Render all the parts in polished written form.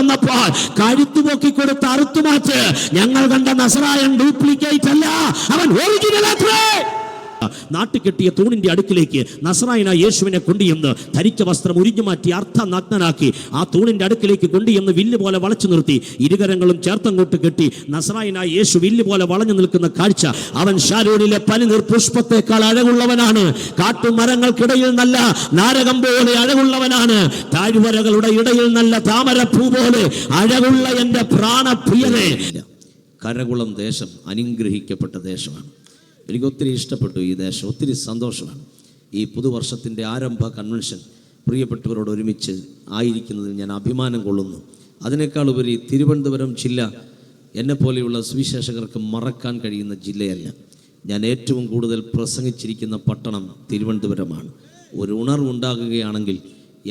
വന്നപ്പോൾ കഴുത്തുപൊക്കി കൊടുത്ത് അറുത്തുമാറ്റ്. ഞങ്ങൾ കണ്ട നസറായൻ ഡ്യൂപ്ലിക്കേറ്റ് അല്ല, അവൻ ഒറിജിനൽ അത്രേ. നാട്ടിൽ കെട്ടിയ തൂണിന്റെ അടുക്കിലേക്ക് നസറായനായ യേശുവിനെ കൊണ്ടുചെന്ന് ധരിച്ച വസ്ത്രം ഉരിഞ്ഞു മാറ്റി അർത്ഥനഗ്നനാക്കി ആ തൂണിന്റെ അടുക്കിലേക്ക് കൊണ്ടുചെന്ന് വില്ല് പോലെ വളച്ചു നിർത്തി ഇരുകരങ്ങളും ചേർത്തങ്ങോട്ട് കെട്ടി നസറായനായ യേശു വില്ല് പോലെ വളഞ്ഞു നിൽക്കുന്ന കാഴ്ച. അവൻ ശാരോനിലെ പനിനീർ പുഷ്പത്തെക്കാൾ അഴകുള്ളവനാണ്. കാട്ടുമരങ്ങൾക്കിടയിൽ നല്ല നാരകം പോലെ അഴകുള്ളവനാണ്. താഴ്വരകളുടെ ഇടയിൽ നല്ല താമരപ്പൂ പോലെ അഴകുള്ള എൻ്റെ പ്രാണപ്രിയനെ. കരകുളം ദേശം അനുഗ്രഹിക്കപ്പെട്ട ദേശമാണ്. എനിക്ക് ഒത്തിരി ഇഷ്ടപ്പെട്ടു ഈ ദേശം, ഒത്തിരി സന്തോഷമാണ്. ഈ പുതുവർഷത്തിൻ്റെ ആരംഭ കൺവെൻഷൻ പ്രിയപ്പെട്ടവരോട് ഒരുമിച്ച് ആയിരിക്കുന്നതിൽ ഞാൻ അഭിമാനം കൊള്ളുന്നു. അതിനേക്കാൾ ഉപരി തിരുവനന്തപുരം ജില്ല എന്നെപ്പോലെയുള്ള സുവിശേഷകർക്ക് മറക്കാൻ കഴിയുന്ന ജില്ലയല്ല. ഞാൻ ഏറ്റവും കൂടുതൽ പ്രസംഗിച്ചിരിക്കുന്ന പട്ടണം തിരുവനന്തപുരമാണ്. ഒരു ഉണർവുണ്ടാകുകയാണെങ്കിൽ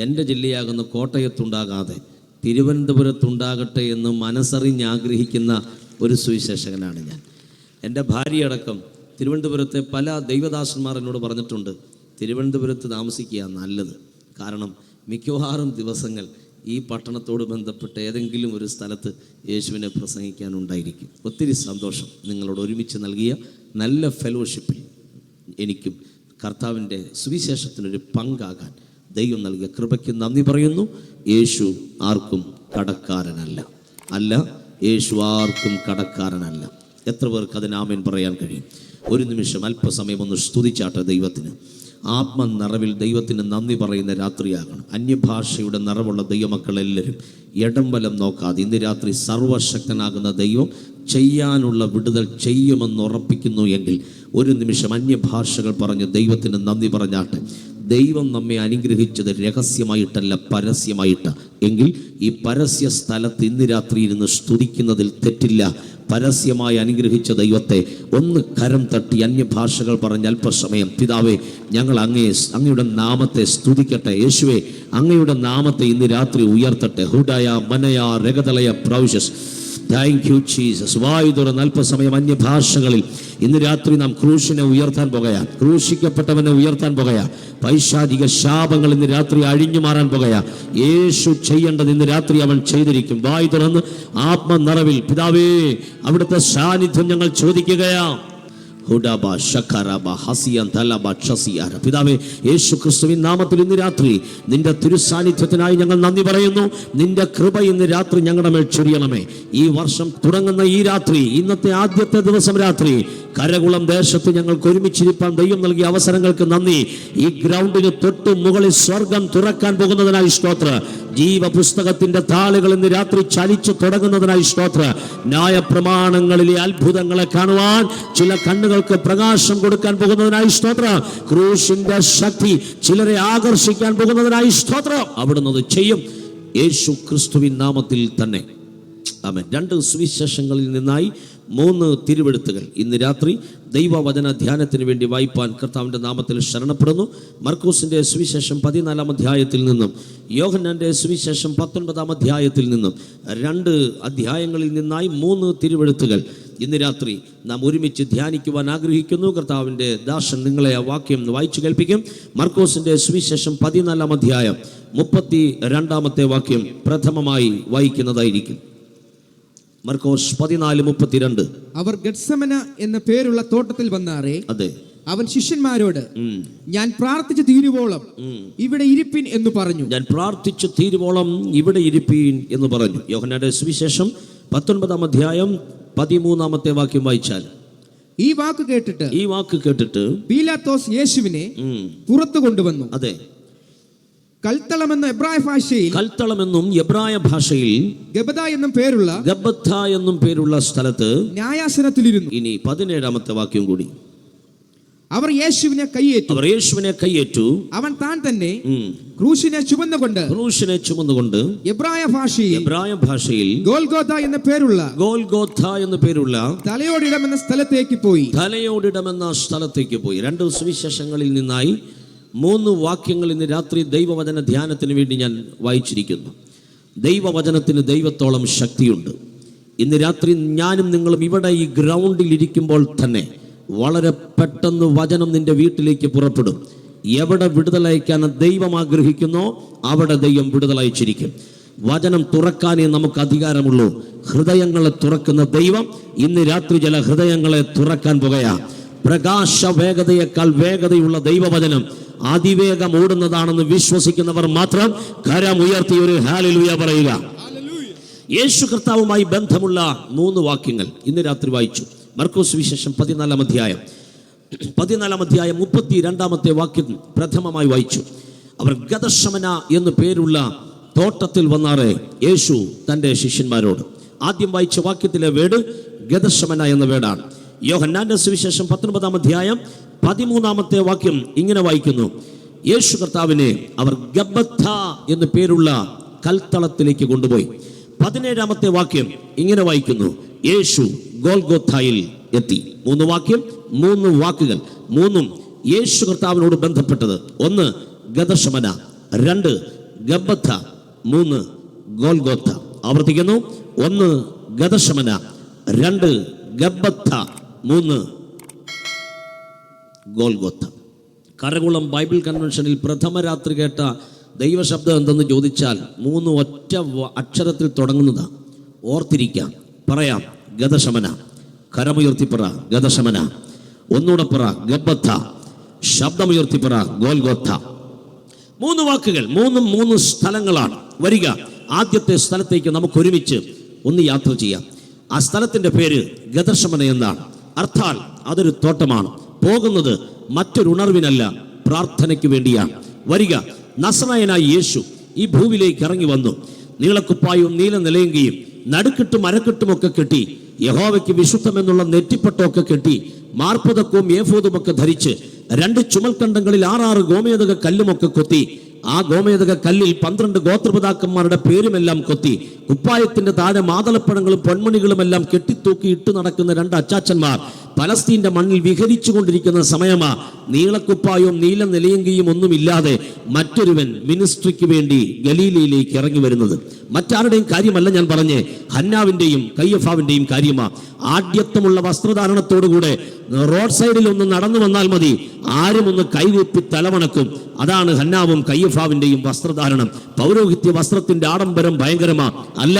എൻ്റെ ജില്ലയാകുന്ന കോട്ടയത്തുണ്ടാകാതെ തിരുവനന്തപുരത്തുണ്ടാകട്ടെ എന്ന് മനസ്സറിഞ്ഞാഗ്രഹിക്കുന്ന ഒരു സുവിശേഷകനാണ് ഞാൻ. എൻ്റെ ഭാര്യയടക്കം തിരുവനന്തപുരത്തെ പല ദൈവദാസന്മാർ എന്നോട് പറഞ്ഞിട്ടുണ്ട്, തിരുവനന്തപുരത്ത് താമസിക്കുക നല്ലത്. കാരണം മിക്കവാറും ദിവസങ്ങൾ ഈ പട്ടണത്തോട് ബന്ധപ്പെട്ട് ഏതെങ്കിലും ഒരു സ്ഥലത്ത് യേശുവിനെ പ്രസംഗിക്കാനുണ്ടായിരിക്കും. ഒത്തിരി സന്തോഷം നിങ്ങളോട് ഒരുമിച്ച് നൽകിയ നല്ല ഫെലോഷിപ്പിൽ എനിക്കും കർത്താവിൻ്റെ സുവിശേഷത്തിനൊരു പങ്കാകാൻ ദൈവം നൽകിയ കൃപയ്ക്ക് നന്ദി പറയുന്നു. യേശു ആർക്കും കടക്കാരനല്ല. യേശു ആർക്കും കടക്കാരനല്ല. എത്ര പേർക്ക് അതിന് ആമേൻ പറയാൻ കഴിയും? ഒരു നിമിഷം അല്പസമയം ഒന്ന് സ്തുതിച്ചാട്ടെ ദൈവത്തിന്. ആത്മനിറവിൽ ദൈവത്തിന് നന്ദി പറയുന്ന രാത്രിയാകണം. അന്യഭാഷയുടെ നിറവുള്ള ദൈവമക്കളെല്ലാവരും ഇടം വലം നോക്കാതെ ഇന്ന് രാത്രി സർവശക്തനാകുന്ന ദൈവം ചെയ്യാനുള്ള വിടുതൽ ചെയ്യുമെന്ന് ഉറപ്പിക്കുന്നു എങ്കിൽ ഒരു നിമിഷം അന്യഭാഷകൾ പറഞ്ഞ് ദൈവത്തിന് നന്ദി പറഞ്ഞാട്ടെ. ദൈവം നമ്മെ അനുഗ്രഹിച്ചത് രഹസ്യമായിട്ടല്ല, പരസ്യമായിട്ട്. എങ്കിൽ ഈ പരസ്യ സ്ഥലത്ത് ഇന്ന് രാത്രി ഇരുന്ന് സ്തുതിക്കുന്നതിൽ തെറ്റില്ല. പരസ്യമായി അനുഗ്രഹിച്ച ദൈവത്തെ ഒന്ന് കരം തട്ടി അന്യഭാഷകൾ പറഞ്ഞ് അല്പസമയം, പിതാവേ ഞങ്ങൾ അങ്ങയുടെ നാമത്തെ സ്തുതിക്കട്ടെ. യേശുവേ അങ്ങയുടെ നാമത്തെ ഇന്ന് രാത്രി ഉയർത്തട്ടെ. ഹുഡയ മനയ രഗതലയ പ്രൗഷസ്. Thank you Jesus. വായു തുറന്ന് അല്പസമയം അന്യഭാഷകളിൽ ഇന്ന് രാത്രി നാം ക്രൂശിനെ ഉയർത്താൻ പോകുകയാ, ക്രൂശിക്കപ്പെട്ടവനെ ഉയർത്താൻ പോകുകയാ. പൈശാചിക ശാപങ്ങൾ ഇന്ന് രാത്രി അഴിഞ്ഞു മാറാൻ പോകുകയാ. യേശു ചെയ്യേണ്ടത് ഇന്ന് രാത്രി അവൻ ചെയ്തിരിക്കും. വായു തുറന്ന് ആത്മനിറവിൽ പിതാവേ അവിടുത്തെ സാന്നിധ്യം ഞങ്ങൾ ചോദിക്കുകയാ. പിതാവേ യേശു ക്രിസ്തുവിൻ നാമത്തിൽ ഇന്ന് രാത്രി നിന്റെ തിരുസാന്നിധ്യത്തിനായി ഞങ്ങൾ നന്ദി പറയുന്നു. നിന്റെ കൃപ ഇന്ന് രാത്രി ഞങ്ങളുടെ മേൽ ചൊരിയണമേ. ഈ വർഷം തുടങ്ങുന്ന ഈ രാത്രി, ഇന്നത്തെ ആദ്യത്തെ ദിവസം രാത്രി കരകുളം ദേശത്ത് ഞങ്ങൾക്ക് ഒരുമിച്ചിരിപ്പാൻ ദൈവം നൽകിയ അവസരങ്ങൾക്ക് നന്ദി. ഈ ഗ്രൗണ്ടിന് തൊട്ട് മുകളിൽ സ്വർഗം തുറക്കാൻ പോകുന്നതിനായി സ്തോത്ര. ജീവപുസ്തകത്തിന്റെ താളുകൾ ഇന്ന് രാത്രി ചലിച്ചു തുടങ്ങുന്നതിനായി സ്തോത്ര. ന്യായപ്രമാണങ്ങളിലെ അത്ഭുതങ്ങളെ കാണുവാൻ ചില കണ്ണുകൾക്ക് പ്രകാശം കൊടുക്കാൻ പോകുന്നതിനായി സ്തോത്ര. ക്രൂശിന്റെ ശക്തി ചിലരെ ആകർഷിക്കാൻ പോകുന്നതിനായി സ്തോത്ര. അവിടുന്ന് അത് ചെയ്യും യേശു ക്രിസ്തുവിൻ നാമത്തിൽ തന്നെ. ആമേൻ. 2 സുവിശേഷങ്ങളിൽ നിന്നായി 3 തിരുവെഴുത്തുകൾ ഇന്ന് രാത്രി ദൈവവചന ധ്യാനത്തിന് വേണ്ടി വായിപ്പാൻ കർത്താവിൻ്റെ നാമത്തിൽ ശരണപ്പെടുന്നു. മർക്കോസിൻ്റെ സുവിശേഷം 14-ാം അധ്യായത്തിൽ നിന്നും യോഹന്നാൻ്റെ സുവിശേഷം 19-ാം അധ്യായത്തിൽ നിന്നും 2 അധ്യായങ്ങളിൽ നിന്നായി 3 തിരുവെഴുത്തുകൾ ഇന്ന് രാത്രി നാം ഒരുമിച്ച് ധ്യാനിക്കുവാൻ ആഗ്രഹിക്കുന്നു. കർത്താവിൻ്റെ ദാസൻ നിങ്ങളെ ആ വാക്യം വായിച്ചു കേൾപ്പിക്കും. മർക്കോസിൻ്റെ സുവിശേഷം 14-ാം അധ്യായം 32-ാമത്തെ വാക്യം പ്രഥമമായി വായിക്കുന്നതായിരിക്കും. മർക്കോസ് 14:32. അവർ ഗെത്സമന എന്ന പേരുള്ള തോട്ടത്തിൽ വന്നാറേ, അതെ, അവൻ ശിഷ്യന്മാരോട് ഞാൻ പ്രാർത്ഥിച്ചു തീരുവോളം ഇവിടെ ഇരിപ്പിൻ എന്ന് പറഞ്ഞു. ഞാൻ പ്രാർത്ഥിച്ചു തീരുവോളം ഇവിടെ ഇരിപ്പീൻ എന്ന് പറഞ്ഞു. യോഹന്നാന്റെ സുവിശേഷം 19-ാം അധ്യായം 13-ാമത്തെ വാക്യം വായിച്ചാൽ ഈ വാക്ക് കേട്ടിട്ട് പീലാത്തോസ് യേശുവിനെ പുറത്തു കൊണ്ടുവന്നു. അതെ, കൽത്തളമെന്നും എബ്രായ ഭാഷയിൽ ഗബദ എന്നും പേരുള്ള സ്ഥലത്ത് ന്യായാസനത്തിലിരുന്നു. ഇനി 17-ാമത്തെ വാക്യം കൂടി. അവർ യേശുവിനെ കൈയേറ്റു. അവൻ താൻ തന്നെ ക്രൂശിനെ ചുമന്നുകൊണ്ട് എബ്രായ ഭാഷയിൽ ഗോൽഗോഥ എന്ന പേരുള്ള തലയോടിടം എന്ന സ്ഥലത്തേക്ക് പോയി. 2 സുവിശേഷങ്ങളിൽ നിന്നായി 3 വാക്യങ്ങൾ ഇന്ന് രാത്രി ദൈവവചന ധ്യാനത്തിന് വേണ്ടി ഞാൻ വായിച്ചിരിക്കുന്നു. ദൈവവചനത്തിന് ദൈവത്തോളം ശക്തിയുണ്ട്. ഇന്ന് രാത്രി ഞാനും നിങ്ങളും ഇവിടെ ഈ ഗ്രൗണ്ടിൽ ഇരിക്കുമ്പോൾ തന്നെ വളരെ പെട്ടെന്ന് വചനം നിന്റെ വീട്ടിലേക്ക് പുറപ്പെടും. എവിടെ വിടുതലയക്കാൻ ദൈവം ആഗ്രഹിക്കുന്നോ അവിടെ ദൈവം വിടുതലയച്ചിരിക്കും. വചനം തുറക്കാനേ നമുക്ക് അധികാരമുള്ളൂ. ഹൃദയങ്ങളെ തുറക്കുന്ന ദൈവം ഇന്ന് രാത്രി ചില ഹൃദയങ്ങളെ തുറക്കാൻ പോകുകയാ. പ്രകാശ വേഗതയേക്കാൾ വേഗതയുള്ള ദൈവവചനം അതിവേഗം ഓടുന്നതാണെന്ന് വിശ്വസിക്കുന്നവർ മാത്രം കരമുയർത്തി ഒരു ഹല്ലേലൂയ പറയുക. യേശു കർത്താവുമായി ബന്ധമുള്ള 3 വാക്യങ്ങൾ ഇന്ന് രാത്രി വായിച്ചു. മർക്കോസ് വിശേഷം 14 അധ്യായം 32 വാക്യം പ്രഥമമായി വായിച്ചു. അവർ ഗദശമന എന്നു പേരുള്ള തോട്ടത്തിൽ വന്നാറേ യേശു തൻ്റെ ശിഷ്യന്മാരോട്. ആദ്യം വായിച്ച വാക്യത്തിലെ വേട് ഗദശമന എന്ന വേടാണ്. യോഹന്നാന്റെ സുവിശേഷം 19 അധ്യായം 13 വാക്യം ഇങ്ങനെ വായിക്കുന്നു. യേശു കർത്താവിനെ അവർ ഗബ്ബത്ത എന്നു പേരുള്ള കൽത്തളത്തിലേക്ക് കൊണ്ടുപോയി. 17 വാക്യം ഇങ്ങനെ വായിക്കുന്നു. യേശു ഗോൽഗോഥായിൽ എത്തി. 3 വാക്യം 3 വാക്കുകൾ, 3 യേശു കർത്താവിനോട് ബന്ധപ്പെട്ടത്. 1 ഗദശമന, 2 ഗബ്ബത്ത, 3 ഗോൽഗോഥ. ആവർത്തിക്കുന്നു. 1 ഗദശമന, 2 ഗബ്ബത്ത, 3 ഗോൽഗോഥ. കരകുളം ബൈബിൾ കൺവെൻഷനിൽ പ്രഥമ രാത്രി കേട്ട ദൈവശബ്ദം എന്തെന്ന് ചോദിച്ചാൽ 3 ഒറ്റ അക്ഷരത്തിൽ തുടങ്ങുന്നതാണ്. ഓർത്തിരിക്കാം, പറയാം. ഗദശമന, കരമുയർത്തിപ്പറ ഗദശമന. ഒന്നുകൂടെ പറ ഗബ്ബത്ത, ശബ്ദമുയർത്തിപ്പറ ഗോൽഗോഥ. 3 വാക്കുകൾ, 3 സ്ഥലങ്ങളാണ്. വരിക, ആദ്യത്തെ സ്ഥലത്തേക്ക് നമുക്ക് ഒരുമിച്ച് ഒന്ന് യാത്ര ചെയ്യാം. ആ സ്ഥലത്തിന്റെ പേര് ഗദശമന എന്നാണ്. അർത്ഥാൽ അതൊരു തോട്ടമാണ്. പോകുന്നത് മറ്റൊരു ഉണർവിനല്ല, പ്രാർത്ഥനയ്ക്ക് വേണ്ടിയാണ്. വരിക, നസറായനായ യേശു ഈ ഭൂമിയിലേക്ക് ഇറങ്ങി വന്നു. നീളക്കുപ്പായും നീല നിലയങ്കിയും നടുക്കെട്ടും അരക്കെട്ടുമൊക്കെ കെട്ടി, യഹോവയ്ക്ക് വിശുദ്ധമെന്നുള്ള നെറ്റിപ്പട്ടമൊക്കെ കെട്ടി, മാർപ്പതക്കവും ഏഫോദുമൊക്കെ ധരിച്ച് 2 ചുമൽക്കണ്ടങ്ങളിൽ 6 ഗോമേതക കല്ലുമൊക്കെ കൊത്തി, ആ ഗോമേതക കല്ലിൽ 12 ഗോത്രപിതാക്കന്മാരുടെ പേരുമെല്ലാം കൊത്തി, കുപ്പായത്തിന്റെ താഴെ മാതളപ്പഴങ്ങളും പൊന്മണികളുമെല്ലാം കെട്ടിത്തൂക്കി ഇട്ടു നടക്കുന്ന 2 അച്ചാച്ചന്മാർ പലസ്തീന്റെ മണ്ണിൽ വിഹരിച്ചു കൊണ്ടിരിക്കുന്ന സമയമാ. നീളക്കുപ്പായവും നീല നിലയങ്കിയും ഒന്നുമില്ലാതെ മറ്റൊരുവൻ മിനിസ്ട്രിക്ക് വേണ്ടി ഗലീലയിലേക്ക് ഇറങ്ങി വരുന്നത്. മറ്റാരുടെയും കാര്യമല്ല ഞാൻ പറഞ്ഞേ, ഹന്നാവിന്റെയും കയ്യഫാവിന്റെയും കാര്യമാ. ആഢ്യത്വമുള്ള വസ്ത്രധാരണത്തോടുകൂടെ റോഡ് സൈഡിൽ ഒന്ന് നടന്നു വന്നാൽ മതി, ആരും ഒന്ന് കൈകൂപ്പി തലവണക്കും. അതാണ് ഹന്നാവും കയ്യഫാവിന്റെയും വസ്ത്രധാരണം. പൗരോഹിത്യ വസ്ത്രത്തിന്റെ ആഡംബരം ഭയങ്കരമാ. അല്ല,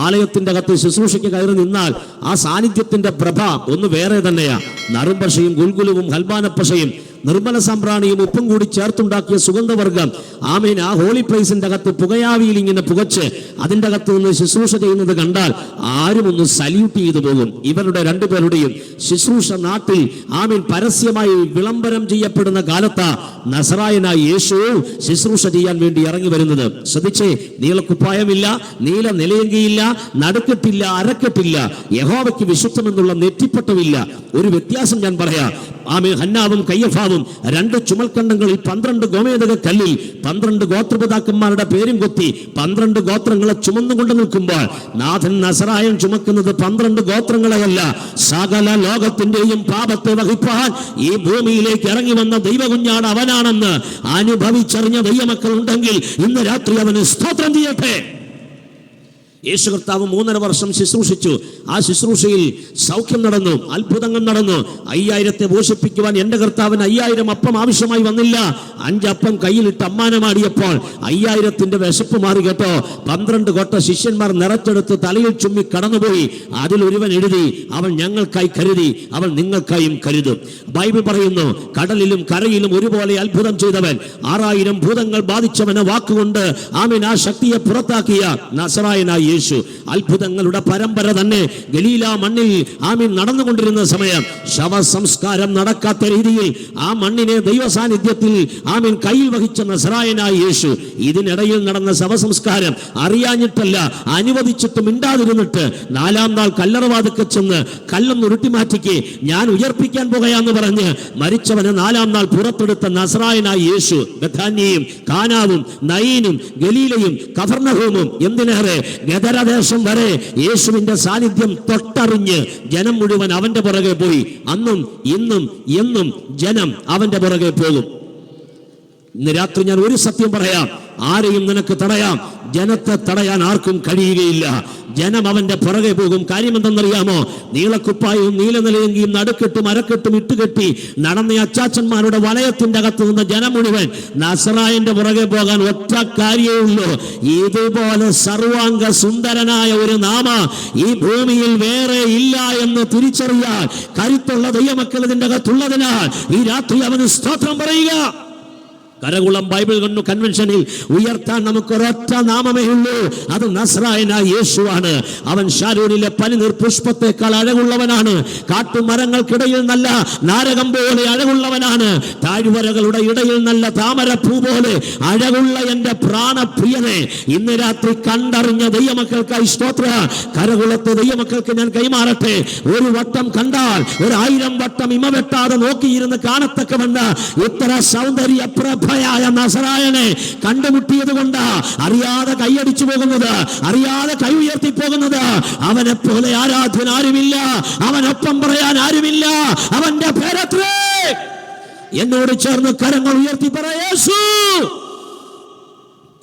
ആലയത്തിന്റെ അകത്ത് ശുശ്രൂഷയ്ക്ക് കയറി നിന്നാൽ ആ സാന്നിധ്യത്തിന്റെ പ്രഭ ഒന്ന് വേറെ തന്നെയാ. നറുംപശയും ഗുൽഗുലുവും ഹൽബാനപ്പശയും നിർമ്മല സാമ്പ്രാണിയും ഉപ്പും കൂടി ചേർത്തുണ്ടാക്കിയ സുഗന്ധവർഗം, ആമേൻ, ആ ഹോളി പ്ലേസിന്റെ അകത്ത് പുകയാവിയിൽ ഇങ്ങനെ പുകച്ച് അതിന്റെ അകത്ത് നിന്ന് ശുശ്രൂഷ ചെയ്യുന്നത് കണ്ടാൽ ആരും ഒന്ന് സല്യൂട്ട് ചെയ്തു പോകും. ഇവരുടെ 2 പേരുടെയും ശുശ്രൂഷ നാട്ടിൽ ആമേൻ പരസ്യമായി വിളംബരം ചെയ്യപ്പെടുന്ന കാലത്താ നസറായനായ യേശു ശുശ്രൂഷ ചെയ്യാൻ വേണ്ടി ഇറങ്ങി വരുന്നത്. ശ്രദ്ധിച്ചേ, നീളക്കുപ്പായമില്ല, നീല നിലയങ്കിയില്ല, നടുക്കെട്ടില്ല, അരക്കെട്ടില്ല, യഹോവയ്ക്ക് വിശുദ്ധമെന്നുള്ള നെറ്റിപ്പട്ടമില്ല. ഒരു വ്യത്യാസം ഞാൻ പറയാം. ആമേൻ, ഹന്നാവും കയ്യഫാവും 2 ചുമൽക്കണ്ടങ്ങളിൽ 12 ഗോമേതക കല്ലിൽ 12 ഗോത്രപിതാക്കന്മാരുടെ പേരും കൊത്തി 12 ഗോത്രങ്ങളെ ചുമന്നുകൊണ്ട് നിൽക്കുമ്പോൾ നാഥൻ നസറായൻ ചുമക്കുന്നത് 12 ഗോത്രങ്ങളെയല്ല, സകല ലോകത്തിന്റെയും പാപത്തെ വഹിപ്പാൻ ഈ ഭൂമിയിലേക്ക് ഇറങ്ങി വന്ന ദൈവകുഞ്ഞാണ് അവനാണെന്ന് അനുഭവിച്ചറിഞ്ഞ ദൈവമക്കൾ ഉണ്ടെങ്കിൽ ഇന്ന് രാത്രി അവന് സ്തോത്രം ചെയ്യട്ടെ. യേശു കർത്താവ് 3.5 വർഷം ശുശ്രൂഷിച്ചു. ആ ശുശ്രൂഷയിൽ സൗഖ്യം നടന്നു, അത്ഭുതങ്ങൾ നടന്നു. 5000 പോഷിപ്പിക്കുവാൻ എൻ്റെ കർത്താവിന് 5000 അപ്പം ആവശ്യമായി വന്നില്ല. 5 അപ്പം കയ്യിലിട്ട് അമ്മാനമാടിയപ്പോൾ 5000ന്റെ വിശപ്പ് മാറി കേട്ടോ. 12 കൊട്ട ശിഷ്യന്മാർ നിറച്ചെടുത്ത് തലയിൽ ചുമ്മി കടന്നുപോയി. അതിലൊരുവൻ എഴുതി, അവൻ ഞങ്ങൾക്കായി കരുതി, അവൻ നിങ്ങൾക്കായും കരുതും. ബൈബിൾ പറയുന്നു, കടലിലും കരയിലും ഒരുപോലെ അത്ഭുതം ചെയ്തവൻ, 6000 ഭൂതങ്ങൾ ബാധിച്ചവനെ വാക്കുകൊണ്ട് ആമേൻ ആ ശക്തിയെ പുറത്താക്കിയ നസറായനായ യേശു. അത്ഭുതങ്ങളുടെ പരമ്പര തന്നെ ഗലീല മണ്ണിൽ ആമീൻ നടന്നുകൊണ്ടിരുന്ന സമയം ശവസംസ്കാരം നടക്കാത്ത രീതിയിൽ ആ മണ്ണിനെ ദൈവ സാന്നിധ്യത്തിൽ ആമീൻ കയ്യിൽ വഹിച്ച നസറായനായ യേശു ഇതിനിടയിൽ നടന്ന ശവസംസ്കാരം അറിയാഞ്ഞിട്ടല്ല, അനുവദിച്ചിട്ട് മിണ്ടാതിരുന്നിട്ട് 4-ാം നാൾ കല്ലറവാതിൽക്ക് ചെന്ന് കല്ലൊന്ന് ഉരുട്ടിമാറ്റിക്ക് ഞാൻ ഉയർപ്പിക്കാൻ പോകുകയാന്ന് പറഞ്ഞ് മരിച്ചവനെ 4-ാം നാൾ പുറത്തെടുത്ത നസറായനായ യേശു ബഥാന്യയും കാനാവും നയീനും ഗലീലയും കഫർനഹൂമും എന്തിനേറെ ഗദരദേശം വരെ യേശുവിന്റെ സാന്നിധ്യം തൊട്ടറിഞ്ഞ് ജനം മുഴുവൻ അവന്റെ പുറകെ പോയി. അന്നും ഇന്നും എന്നും ജനം അവന്റെ പുറകെ പോകും. ഇന്ന് രാത്രി ഞാൻ ഒരു സത്യം പറയാം, ആരെയും നിനക്ക് തടയാം, ജനത്തെ തടയാൻ ആർക്കും കഴിയുകയില്ല. ജനം അവന്റെ പുറകെ പോകും. കാര്യം എന്തെന്നറിയാമോ? നീളക്കുപ്പായവും നീലനിലയെങ്കിലും നടുക്കെട്ടും അരക്കെട്ടും ഇട്ടുകെട്ടി നടന്ന അച്ചാച്ചന്മാരുടെ വലയത്തിന്റെ അകത്ത് നിന്ന് ജനം മുഴുവൻ നസറായന്റെ പുറകെ പോകാൻ ഒറ്റ കാര്യമേ ഉള്ളൂ. ഇതുപോലെ സർവാംഗ സുന്ദരനായ ഒരു നാമ ഈ ഭൂമിയിൽ വേറെ ഇല്ല എന്ന് തിരിച്ചറിയാൻ കരുത്തുള്ള ദൈവമക്കൾ ഇതിന്റെ അകത്തുള്ളതിനാൽ ഈ രാത്രി അവന് സ്തോത്രം പറയുക. കരകുളം ബൈബിൾ കൺവെൻഷനിൽ ഉയർത്താൻ നമുക്ക് ഒരൊറ്റ നാമമേ ഉള്ളൂ. അത് നസ്രായനായ യേശുവാണ്. അവൻ ശാരൂരിലെ പനിനീർ പുഷ്പത്തെക്കാൾ അഴകുള്ളവനാണ്. കാട്ടുമരങ്ങൾക്കിടയിൽ നല്ല നാരകം പോലെ അഴകുള്ളവനാണ്. താഴ്വരകളുടെ ഇടയിൽ നല്ല താമരപ്പൂ പോലെ അഴകുള്ള എന്റെ പ്രാണപ്രിയനെ ഇന്ന് രാത്രി കണ്ടറിഞ്ഞ ദൈവമക്കൾക്കായി സ്തോത്ര. കരകുളത്തെ ദൈവമക്കൾക്ക് ഞാൻ കൈമാറട്ടെ. ഒരു വട്ടം കണ്ടാൽ 1000 വട്ടം ഇമ വെട്ടാതെ നോക്കിയിരുന്ന് കാണത്തക്കവണ്ണ് ഇത്ര സൗന്ദര്യ പ്രഭയായ നസറായനെ കണ്ടുമുട്ടിയത് കൊണ്ട് അറിയാതെ കൈയടിച്ചു പോകുന്നത്, അറിയാതെ കൈ ഉയർത്തി പോകുന്നത്, അവനെ പോലെ ആരാധ്യൻ ആരുമില്ല, അവനൊപ്പം പറയാൻ ആരുമില്ല. അവന്റെ പേരത്രേ. എന്നോട് ചേർന്ന് കരങ്ങൾ ഉയർത്തി പറ യേശു.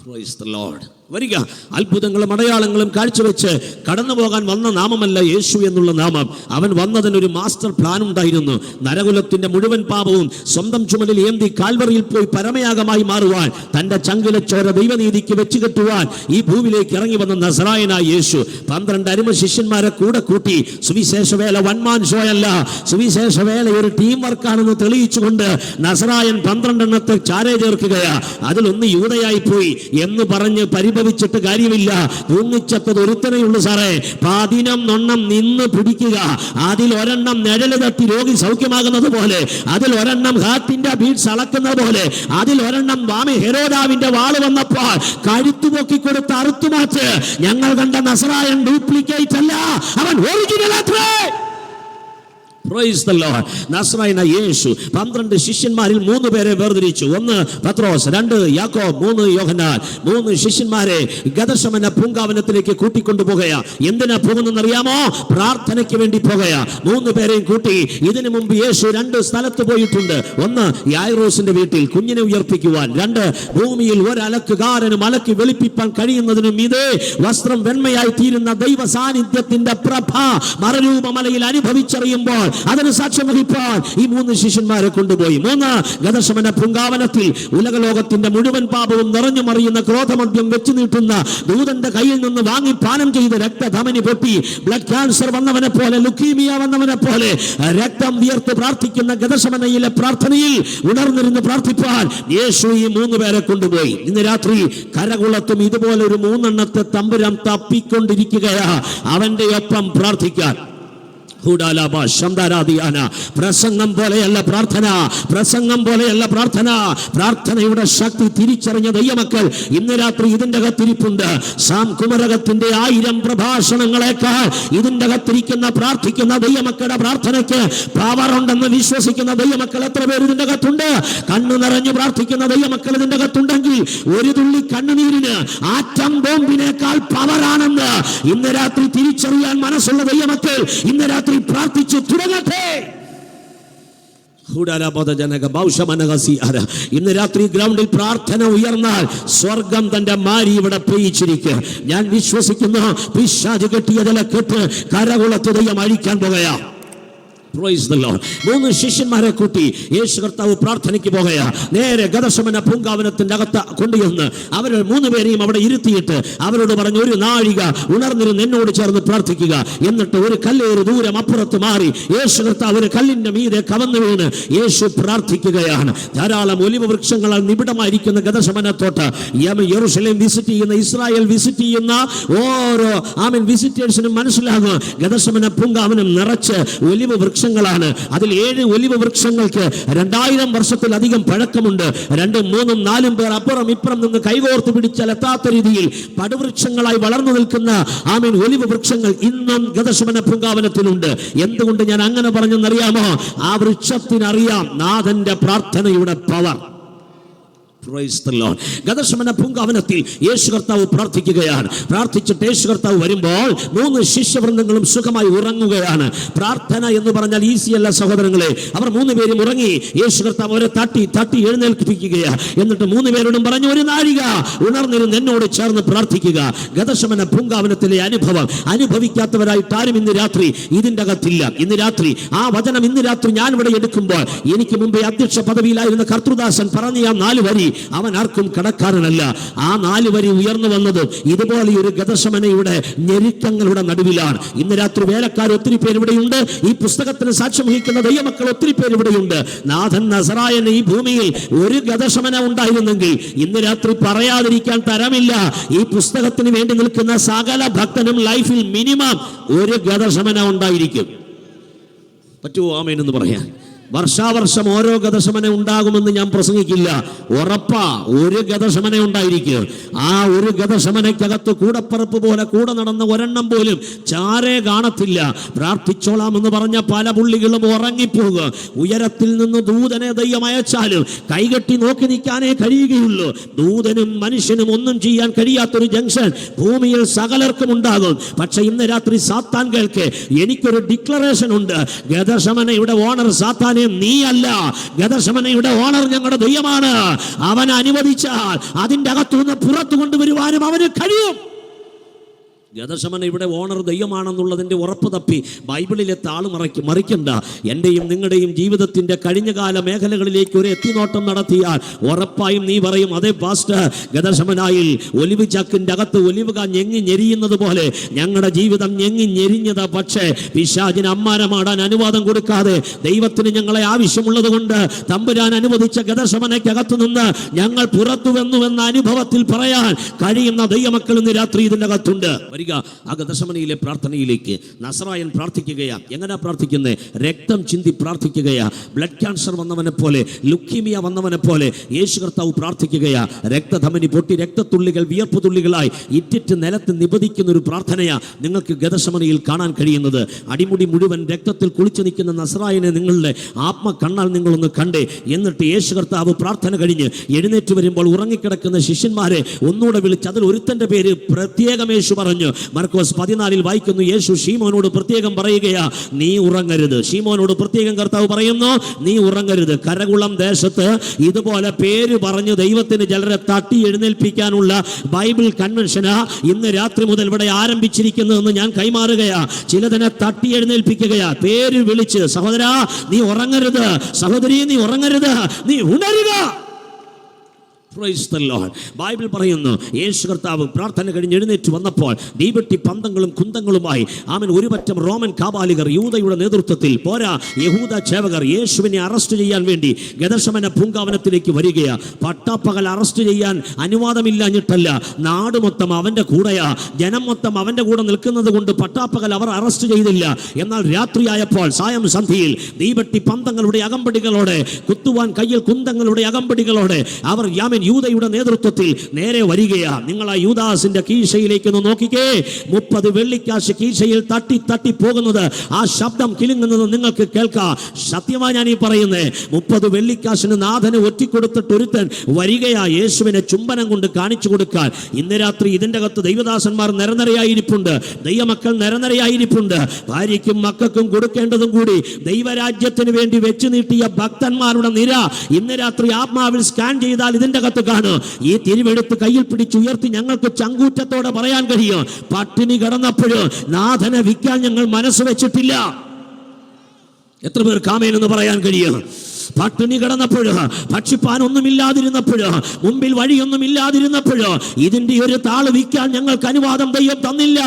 Praise the Lord. വരിക. അത്ഭുതങ്ങളും അടയാളങ്ങളും കാഴ്ചവെച്ച് കടന്നു പോകാൻ വന്ന നാമമല്ല യേശു എന്നുള്ള നാമം. അവൻ വന്നതിനൊരു മാസ്റ്റർ പ്ലാൻ ഉണ്ടായിരുന്നു. നരകുലത്തിന്റെ മുഴുവൻ പാപവും സ്വന്തം ചുമലിൽ ഏന്തി കാൽവറിയിൽ പോയി പരമയാഗമായി മാറുവാൻ, തന്റെ ചങ്കിലെ ചോര ദൈവനീതിക്ക് വെച്ച് കെട്ടുവാൻ ഈ ഭൂമിയിലേക്ക് ഇറങ്ങി വന്ന നസറായനായ യേശു 12 അരുമ ശിഷ്യന്മാരെ കൂടെ കൂട്ടി സുവിശേഷ വേല വൺമാൻ ഷോ അല്ല, സുവിശേഷ വേല ഒരു ടീം വർക്കാണെന്ന് തെളിയിച്ചുകൊണ്ട് നസറായൻ 12 എണ്ണത്തെ ചാരേ ചേർക്കുകയാ. അതിലൊന്ന് യൂദയായി പോയി എന്ന് പറഞ്ഞ് ഭവിച്ചിട്ട് കാര്യമില്ല. തൂങ്ങിച്ചത്തത് ഒരുത്തനെയുള്ളൂ സാറേ. 11 നിന്ന് പിടിക്കുക. അതിൽ 1 നിഴല് തട്ടി രോഗി സൗഖ്യമാകുന്നത് പോലെ, അതിൽ 1 ഹാർട്ടിന്റെ ബീറ്റ്സ് അളക്കുന്നത് പോലെ, അതിൽ 1 വാമി ഹെരോദാവിന്റെ വാള് വന്നപ്പോൾ കഴുത്തുപൊക്കി കൊടുത്ത് അറുത്തുമാറ്റ്. ഞങ്ങൾ കണ്ട നസറായൻ ഡ്യൂപ്ലിക്കേറ്റ് അല്ല, അവൻ ഒറിജിനൽ അത്രേ. Praise the Lord. നസ്രായനായ യേശു 12 ശിഷ്യന്മാരിൽ 3 പേരെ വേർതിരിച്ചു. 1 പത്രോസ്, 2 യാക്കോബ്, 3 യോഹന്നാൻ. 3 ശിഷ്യന്മാരെ ഗദശമന പൂങ്കാവനത്തിലേക്ക് കൂട്ടിക്കൊണ്ടുപോകുകയാ. എന്തിനാ പോകുന്നറിയാമോ? പ്രാർത്ഥനയ്ക്ക് വേണ്ടി പോകുകയാ. 3 പേരെയും കൂട്ടി. ഇതിനു മുമ്പ് യേശു 2 സ്ഥലത്ത് പോയിട്ടുണ്ട്. 1 യായിറോസിന്റെ വീട്ടിൽ കുഞ്ഞിനെ ഉയർപ്പിക്കുവാൻ, 2 ഭൂമിയിൽ ഒരലക്കുകാരനും അലക്കി വെളുപ്പിപ്പാൻ കഴിയുന്നതിനും ഇതേ വസ്ത്രം വെണ്മയായി തീരുന്ന ദൈവ സാന്നിധ്യത്തിന്റെ പ്രഭ മറരൂപമലയിൽ അനുഭവിച്ചറിയുമ്പോൾ അതിന് സാക്ഷ്യം വഹിപ്പാൻ ഈ 3 ശിഷ്യന്മാരെ കൊണ്ടുപോയി. 3 ഗദശമന പൂങ്കാവനത്തിൽ ഉലകലോകത്തിന്റെ മുഴുവൻ പാപവും നിറഞ്ഞു മറിയുന്ന ക്രോധമദ്യം വെച്ചു നീട്ടുന്ന ദൂതന്റെ കയ്യിൽ നിന്ന് വാങ്ങി പാനം ചെയ്ത് രക്തധമനി പൊട്ടി ബ്ലഡ് ക്യാൻസർ വന്നവനെ പോലെ, ലുക്കീമിയ വന്നവനെ പോലെ രക്തം വിയർത്ത് പ്രാർത്ഥിക്കുന്ന ഗദശമനയിലെ പ്രാർത്ഥനയിൽ ഉണർന്നിരുന്ന് പ്രാർത്ഥിപ്പാൻ യേശു ഈ 3 പേരെ കൊണ്ടുപോയി. ഇന്ന് രാത്രി കരകുളത്തും ഇതുപോലെ ഒരു 3 എണ്ണത്തെ തമ്പുരാൻ തപ്പിക്കൊണ്ടിരിക്കുകയാ അവന്റെ ഒപ്പം പ്രാർത്ഥിക്കാൻ. പ്രസംഗം പോലെയല്ല പ്രാർത്ഥന, പ്രസംഗം പോലെയല്ല പ്രാർത്ഥന. പ്രാർത്ഥനയുടെ ശക്തി തിരിച്ചറിഞ്ഞ ദൈവമക്കൾ ഇന്ന് രാത്രി ഇതിന്റെ അകത്തിരിപ്പുണ്ട്. സാം കുമരകത്തിന്റെ 1000 പ്രഭാഷണങ്ങളെക്കാൾ ഇതിന്റെ അകത്തിരിക്കുന്ന പ്രാർത്ഥിക്കുന്ന ദൈവമക്കളുടെ പ്രാർത്ഥനയ്ക്ക് പവർ ഉണ്ടെന്ന് വിശ്വസിക്കുന്ന ദൈവമക്കൾ എത്ര പേര് ഇതിന്റെ അകത്തുണ്ട്? കണ്ണു നിറഞ്ഞു പ്രാർത്ഥിക്കുന്ന ദൈവമക്കൾ ഇതിന്റെ അകത്തുണ്ടെങ്കിൽ ഒരു തുള്ളി കണ്ണുനീരിന് ആറ്റം ബോംബിനേക്കാൾ പവറാണെന്ന് ഇന്ന് രാത്രി തിരിച്ചറിയാൻ മനസ്സുള്ള ദൈവമക്കൾ ഇന്ന് രാത്രി പ്രാർത്ഥിച്ചു തുടങ്ങട്ടെ. ഇന്ന് രാത്രി ഗ്രൗണ്ടിൽ പ്രാർത്ഥന ഉയർന്നാൽ സ്വർഗം തന്റെ മാരി ഇവിടെ പെയ്യിച്ചിരിക്കുക. ഞാൻ വിശ്വസിക്കുന്നു പിശാച് കെട്ടിയതിലെ കെട്ട് കരകുളത്ത് ദൈവം അഴിക്കാൻ പോകുകയാ. Praise the Lord. 3 ശിഷ്യന്മാരെ കൂട്ടി യേശു കർത്താവ് പ്രാർത്ഥനയ്ക്ക് പോകുകയാ. നേരെ ഗദശമന പൂങ്കാവനത്തിന്റെ അകത്ത് കൊണ്ടുവന്ന് അവർ 3 പേരെയും അവിടെ ഇരുത്തിയിട്ട് അവരോട് പറഞ്ഞു, ഒരു നാഴിക ഉണർന്നിരുന്ന് എന്നോട് ചേർന്ന് പ്രാർത്ഥിക്കുക. എന്നിട്ട് ഒരു കല്ലേറ് ദൂരം അപ്പുറത്ത് മാറി യേശു കർത്താവ് ഒരു കല്ലിന്റെ മീതെ കവന്നു വീണ് യേശു പ്രാർത്ഥിക്കുകയാണ്. ധാരാളം ഒലിവ വൃക്ഷങ്ങളാൽ നിബിഡമായിരിക്കുന്ന ഗദശമനത്തോട്ട് യെരൂശലേം വിസിറ്റ് ചെയ്യുന്ന, ഇസ്രായേൽ വിസിറ്റ് ചെയ്യുന്ന ഓരോ വിസിറ്റേഴ്സിനും മനസ്സിലാകും ഗദശമന പൂങ്കാവനം നിറച്ച് ഒലിവ വൃക്ഷങ്ങളാണ്. അതിൽ 7 ഒലിവ വൃക്ഷങ്ങൾക്ക് 2000 വർഷത്തിലധികം പഴക്കമുണ്ട്. 2, 3, 4 പേർ അപ്പുറം ഇപ്പുറം നിന്ന് കൈകോർത്ത് പിടിച്ചാൽ എത്താത്ത രീതിയിൽ പടുവൃക്ഷങ്ങളായി വളർന്നു നിൽക്കുന്ന ഒലിവ വൃക്ഷങ്ങൾ ഇന്നും ഗദശമന പൂങ്കാവനത്തിലുണ്ട്. എന്തുകൊണ്ട് ഞാൻ അങ്ങനെ പറഞ്ഞെന്നറിയാമോ? ആ വൃക്ഷത്തിനറിയാം നാഥന്റെ പ്രാർത്ഥനയുടെ പവർ. Praise the Lord. ഗദശമന പൂങ്കാവനത്തിൽ യേശു കർത്താവ് പ്രാർത്ഥിക്കുകയാണ്. പ്രാർത്ഥിച്ചിട്ട് യേശു കർത്താവ് വരുമ്പോൾ 3 ശിഷ്യവൃന്ദങ്ങളും സുഖമായി ഉറങ്ങുകയാണ്. പ്രാർത്ഥന എന്ന് പറഞ്ഞാൽ ഈസിയല്ല സഹോദരങ്ങളെ. അവർ 3 പേരും ഉറങ്ങി. യേശു കർത്താവ് അവരെ തട്ടി എഴുന്നേൽപ്പിക്കുകയാണ്. എന്നിട്ട് 3 പേരോടും പറഞ്ഞു, ഒരു നാഴിക ഉണർന്നിരുന്ന് എന്നോട് ചേർന്ന് പ്രാർത്ഥിക്കുക. ഗദശമന പൂങ്കാവനത്തിലെ അനുഭവം അനുഭവിക്കാത്തവരായിട്ട് ആരും ഇന്ന് രാത്രി ഇതിൻ്റെ അകത്തില്ല. ഇന്ന് രാത്രി ആ വചനം ഇന്ന് രാത്രി ഞാൻ ഇവിടെ എടുക്കുമ്പോൾ എനിക്ക് മുമ്പേ അധ്യക്ഷ പദവിയിലായിരുന്ന കർത്തൃദാസൻ പറഞ്ഞ ആ 4 വരി അവൻ ആർക്കും കടക്കാരനല്ല. ആ 4 വരി ഉയർന്നു വന്നത് ഇതുപോലെ ഒരു ഗദശമനയുടെ ഞെരുക്കങ്ങളുടെ നടുവിലാണ്. ഇന്ന് രാത്രി വേലക്കാർ ഒത്തിരി പേര് ഇവിടെയുണ്ട്. ഈ പുസ്തകത്തിന് സാക്ഷ്യം വഹിക്കുന്ന ദൈവമക്കൾ ഒത്തിരി പേര് ഇവിടെയുണ്ട്. നാഥൻ നസറായൻ ഈ ഭൂമിയിൽ ഒരു ഗദശമന ഉണ്ടായിരുന്നെങ്കിൽ ഇന്ന് രാത്രി പറയാതിരിക്കാൻ തരമില്ല. ഈ പുസ്തകത്തിന് വേണ്ടി നിൽക്കുന്ന സകല ഭക്തനും ലൈഫിൽ മിനിമം ഒരു ഗദശമന ഉണ്ടായിരിക്കും. പറ്റുമോ ആമേൻ എന്ന് പറയാൻ? വർഷാവർഷം ഓരോ ഗദശമന ഉണ്ടാകുമെന്ന് ഞാൻ പ്രസംഗിക്കില്ല. ഉറപ്പാ ഒരു ഗദശമന ഉണ്ടായിരിക്കും. ആ ഒരു ഗദശമനയ്ക്കകത്ത് കൂടപ്പറപ്പ് പോലെ കൂടെ നടന്ന ഒരെണ്ണം പോലും ചാരേ കാണത്തില്ല. പ്രാർത്ഥിച്ചോളാം എന്ന് പറഞ്ഞ പല പുള്ളികളും ഉറങ്ങിപ്പോകുക. ഉയരത്തിൽ നിന്ന് ദൂതനെ ദൈവം അയച്ചാലും കൈകെട്ടി നോക്കി നിൽക്കാനേ കഴിയുകയുള്ളൂ. ദൂതനും മനുഷ്യനും ഒന്നും ചെയ്യാൻ കഴിയാത്തൊരു ജംഗ്ഷൻ ഭൂമിയിൽ സകലർക്കും ഉണ്ടാകും. പക്ഷെ ഇന്ന് രാത്രി സാത്താൻ കേൾക്കെ എനിക്കൊരു ഡിക്ലറേഷൻ ഉണ്ട്. ഗദശമനയുടെ ഓണർ സാത്താൻ നീ അല്ല. ഗദശമനയുടെ ഓണർ ഞങ്ങളുടെ ദൈവമാണ്. അവൻ അനുവദിച്ചാൽ അതിന്റെ അകത്തുനിന്ന് പുറത്തു കൊണ്ടുവരുവാനും അവന് കഴിയും. ഗദശമന ഇവിടെ ഓണർ ദൈവമാണെന്നുള്ളതിൻ്റെ ഉറപ്പ് തപ്പി ബൈബിളിലെ താള് മറിക്കണ്ട. എൻ്റെയും നിങ്ങളുടെയും ജീവിതത്തിൻ്റെ കഴിഞ്ഞകാല മേഖലകളിലേക്ക് ഒരു എത്തിനോട്ടം നടത്തിയാൽ ഉറപ്പായും നീ പറയും, അതേ പാസ്റ്റർ, ഗദശമനായിൽ ഒലിവ് ചക്കിൻ്റെ അകത്ത് ഒലിവുക ഞെങ്ങി ഞെരിയുന്നത് പോലെ ഞങ്ങളുടെ ജീവിതം ഞെങ്ങി ഞെരിഞ്ഞത്. പക്ഷേ പിശാചിന് അമ്മാനമാടാൻ അനുവാദം കൊടുക്കാതെ ദൈവത്തിന് ഞങ്ങളെ ആവശ്യമുള്ളത് കൊണ്ട് തമ്പുരാൻ അനുവദിച്ച ഗദശമനയ്ക്കകത്തു നിന്ന് ഞങ്ങൾ പുറത്തു വന്നുവെന്ന അനുഭവത്തിൽ പറയാൻ കഴിയുന്ന ദൈവമക്കൾ ഇന്ന് രാത്രി ഇതിൻ്റെ അകത്തുണ്ട്. ആ ഗദശമനയിലെ പ്രാർത്ഥനയിലേക്ക് നസറായൻ പ്രാർത്ഥിക്കുകയാ. എങ്ങനെയാ പ്രാർത്ഥിക്കുന്നത്? രക്തം ചിന്തി പ്രാർത്ഥിക്കുകയാ. ബ്ലഡ് ക്യാൻസർ വന്നവനെ പോലെ, ലുക്കീമിയ വന്നവനെ പോലെ യേശു കർത്താവ് പ്രാർത്ഥിക്കുകയാ. രക്തധമനി പൊട്ടി രക്തത്തുള്ളികൾ വിയർപ്പ് തുള്ളികളായി ഇറ്റിറ്റ് നിലത്ത് നിപതിക്കുന്ന ഒരു പ്രാർത്ഥനയാ നിങ്ങൾക്ക് ഗദശമനയിൽ കാണാൻ കഴിയുന്നത്. അടിമുടി മുഴുവൻ രക്തത്തിൽ കുളിച്ചു നിൽക്കുന്ന നസറായനെ നിങ്ങളുടെ ആത്മ കണ്ണാൽ നിങ്ങളൊന്ന് കണ്ടേ. എന്നിട്ട് യേശു കർത്താവ് പ്രാർത്ഥന കഴിഞ്ഞ് എഴുന്നേറ്റ് വരുമ്പോൾ ഉറങ്ങിക്കിടക്കുന്ന ശിഷ്യന്മാരെ ഒന്നുകൂടെ വിളിച്ച് അതിൽ ഒരുത്തന്റെ പേര് പ്രത്യേകം യേശു പറഞ്ഞു. മർക്കോസ് 14 വായിക്കുന്നു, യേശു ശീമോനോട് പ്രത്യേകം പറയുകയാ, നീ ഉറങ്ങരുത്. ശീമോനോട് പ്രത്യേകം കർത്താവ് പറയുന്നു, നീ ഉറങ്ങരുത്. കരകുളം ദേശത്ത് ഇതുപോലെ പേര് പറഞ്ഞ് ദൈവത്തിന് ചിലരെ തട്ടി എഴുന്നേൽപ്പിക്കാനുള്ള ബൈബിൾ കൺവെൻഷനാ ഇന്ന് രാത്രി മുതൽ ഇവിടെ ആരംഭിച്ചിരിക്കുന്നതെന്ന് ഞാൻ കൈമാറുകയാ. ചിലതിനെ തട്ടി എഴുന്നേൽപ്പിക്കുകയാ, പേര് വിളിച്ച്. സഹോദരാ നീ ഉറങ്ങരുത്, സഹോദരി നീ ഉറങ്ങരുത്, നീ ഉണരുക. Praise the Lord. ബൈബിൾ പറയുന്നു, യേശു കർത്താവ് പ്രാർത്ഥന കഴിഞ്ഞ് എഴുന്നേറ്റ് വന്നപ്പോൾ ദീപട്ടി പന്തങ്ങളും കുന്തങ്ങളുമായി ഒരു പറ്റം റോമൻ കാബാലികർ യൂദയുടെ നേതൃത്വത്തിൽ പോരാ യഹൂദ ചേവകർ യേശുവിനെ അറസ്റ്റ് ചെയ്യാൻ വേണ്ടി ഗദശമന പൂങ്കാവനത്തിലേക്ക് വരികയാ. പട്ടാപ്പകൽ അറസ്റ്റ് ചെയ്യാൻ അനുവാദമില്ലാഞ്ഞിട്ടല്ല, നാട് മൊത്തം അവന്റെ കൂടെയാ, ജനം മൊത്തം അവന്റെ കൂടെ നിൽക്കുന്നത് കൊണ്ട് പട്ടാപ്പകൽ അവർ അറസ്റ്റ് ചെയ്തില്ല. എന്നാൽ രാത്രിയായപ്പോൾ സായം സന്ധിയിൽ ദീപട്ടി പന്തങ്ങളുടെ അകമ്പടികളോടെ, കുത്തുവാൻ കയ്യിൽ കുന്തങ്ങളുടെ അകമ്പടികളോടെ അവർ യൂദയുടെ നേതൃത്വത്തിൽ നേരെ വരികയാ. നിങ്ങൾ ആ യൂദാസിന്റെ കീശയിലേക്ക് ഒന്ന് നോക്കിക്കേ. 30 വെള്ളിക്കാശ് കീശയിൽ തട്ടി പോകുന്നത്, ആ ശബ്ദം കിലുങ്ങുന്നത് നിങ്ങൾക്ക് കേൾക്കാം. സത്യമായി ഞാൻ ഈ പറയുന്നത്, 30 വെള്ളിക്കാശിന് നാഥന് ഒറ്റിക്കൊടുത്തിട്ട് ഒരുത്തൻ വരികയാ യേശുവിനെ ചുംബനം കൊണ്ട് കാണിച്ചു കൊടുക്കാൻ. ഇന്ന് രാത്രി ഇതിന്റെ അകത്ത് ദൈവദാസന്മാർ നിരനിരയായിരിപ്പുണ്ട്, ദൈവമക്കൾ നിരനിരയായിരിപ്പുണ്ട്. ഭാര്യയ്ക്കും മക്കൾക്കും കൊടുക്കേണ്ടതും കൂടി ദൈവരാജ്യത്തിന് വേണ്ടി വെച്ചു നീട്ടിയ ഭക്തന്മാരുടെ നിര ഇന്ന് രാത്രി ആത്മാവിൽ സ്കാൻ ചെയ്താൽ ഇതിന്റെ അകത്ത് കാണും. ഈ തിരുവെടുത്ത് കയ്യിൽ പിടിച്ചുയർത്തി ഞങ്ങൾക്ക് ചങ്കൂറ്റത്തോടെ പറയാൻ കഴിയും, പട്ടിണി കിടന്നപ്പോഴും നാഥനെ വിൽക്കാൻ ഞങ്ങൾ മനസ്സ് വെച്ചിട്ടില്ല. എത്ര പേർക്ക് ആമേൻ എന്ന് പറയാൻ കഴിയും? പട്ടിണി കിടന്നപ്പോഴോ, ഭക്ഷിപ്പാൻ ഒന്നുമില്ലാതിരുന്നപ്പോഴോ, മുമ്പിൽ വഴിയൊന്നും ഇല്ലാതിരുന്നപ്പോഴോ ഇതിന്റെ ഒരു താള് വിൽക്കാൻ ഞങ്ങൾക്ക് അനുവാദം ദൈവം തന്നില്ല.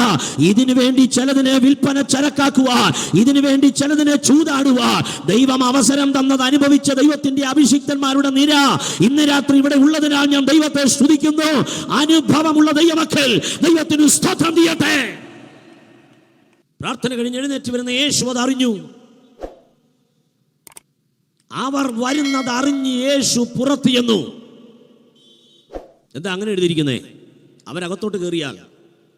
ഇതിനു വേണ്ടി ചിലതിനെ വിൽപ്പന ചരക്കാക്കുവാൻ, ഇതിനു വേണ്ടി ചിലതിനെ ചൂതാടുവാൻ ദൈവം അവസരം തന്നത് അനുഭവിച്ച ദൈവത്തിന്റെ അഭിഷിക്തന്മാരുടെ നിര ഇന്ന് രാത്രി ഇവിടെ ഉള്ളതിനാൽ ഞാൻ ദൈവത്തെ സ്തുതിക്കുന്നു. അനുഭവമുള്ള ദൈവമക്കൾ ദൈവത്തിന് സ്തോത്രം ചെയ്യട്ടെ. പ്രാർത്ഥന കഴിഞ്ഞ് എഴുന്നേറ്റ് വരുന്ന യേശു അത് അറിഞ്ഞു. അവർ വരുന്നത് അറിഞ്ഞ് യേശു പുറത്തു ചെന്നു. എന്താ അങ്ങനെ എഴുതിയിരിക്കുന്നത്? അവരകത്തോട്ട് കയറിയാൽ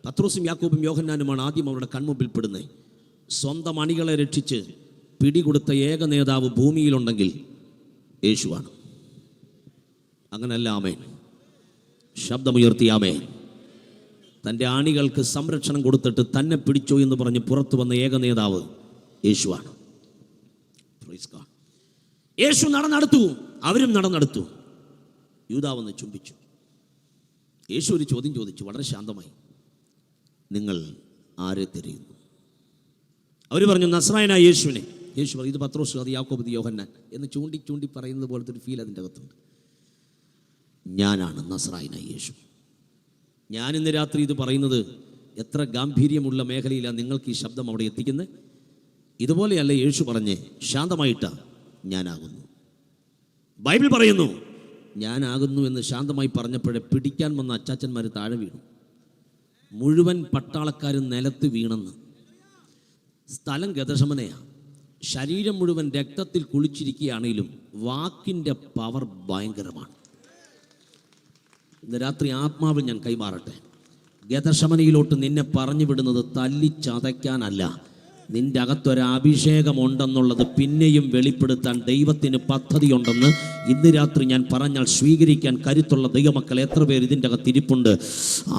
പത്രോസും യാക്കോബും യോഹന്നാനുമാണ് ആദ്യം അവരുടെ കൺമുമ്പിൽ പെടുന്നത്. സ്വന്തം അണികളെ രക്ഷിച്ച് പിടികൊടുത്ത ഏക നേതാവ് ഭൂമിയിലുണ്ടെങ്കിൽ യേശുവാണ്. അങ്ങനല്ല. ആമേൻ. ശബ്ദമുയർത്തി ആമേൻ. തൻ്റെ ആണികൾക്ക് സംരക്ഷണം കൊടുത്തിട്ട് തന്നെ പിടിച്ചോ എന്ന് പറഞ്ഞ് പുറത്തു വന്ന ഏക നേതാവ് യേശുവാണ്. യേശു നടന്നെടുത്തു, അവരും നടന്നെടുത്തു. യൂദാവെന്ന് ചുംബിച്ചു. യേശു ഒരു ചോദ്യം ചോദിച്ചു, വളരെ ശാന്തമായി. നിങ്ങൾ ആരെ തിരയുന്നു? അവർ പറഞ്ഞു, നസ്രായനായ യേശുവിനെ. യേശു പറഞ്ഞു, ഇത് പത്രോസ്, അത് യാക്കോബ്, ഇത് യോഹന്നാൻ എന്ന് ചൂണ്ടി ചൂണ്ടി പറയുന്നത് പോലത്തെ ഒരു ഫീൽ അതിൻ്റെ അകത്തുണ്ട്. ഞാനാണ് നസ്രായനായ യേശു. ഞാൻ ഇന്ന് രാത്രി ഇത് പറയുന്നത് എത്ര ഗാംഭീര്യമുള്ള മേഖലയിലാണ് നിങ്ങൾക്ക് ഈ ശബ്ദം അവിടെ എത്തിക്കുന്നത്. ഇതുപോലെയല്ല യേശു പറഞ്ഞ് ശാന്തമായിട്ടാ ഞാനാകുന്നു. ബൈബിൾ പറയുന്നു ഞാനാകുന്നു എന്ന് ശാന്തമായി പറഞ്ഞപ്പോഴേ പിടിക്കാൻ വന്ന അച്ചാച്ചന്മാർ താഴെ വീണു. മുഴുവൻ പട്ടാളക്കാരും നിലത്ത് വീണെന്ന്. സ്ഥലം ഗതശമനയാണ്. ശരീരം മുഴുവൻ രക്തത്തിൽ കുളിച്ചിരിക്കുകയാണെങ്കിലും വാക്കിൻ്റെ പവർ ഭയങ്കരമാണ്. ഇന്ന് രാത്രി ആത്മാവിൽ ഞാൻ കൈമാറട്ടെ. ഗതശമനയിലോട്ട് നിന്നെ പറഞ്ഞു വിടുന്നത് തല്ലിച്ചതയ്ക്കാനല്ല, നിന്റെ അകത്തൊരഭിഷേകമുണ്ടെന്നുള്ളത് പിന്നെയും വെളിപ്പെടുത്താൻ ദൈവത്തിന് പദ്ധതിയുണ്ടെന്ന് ഇന്ന് രാത്രി ഞാൻ പറഞ്ഞാൽ സ്വീകരിക്കാൻ കരുത്തുള്ള ദൈവമക്കൾ എത്ര പേർ ഇതിൻ്റെ അകത്തിരിപ്പുണ്ട്?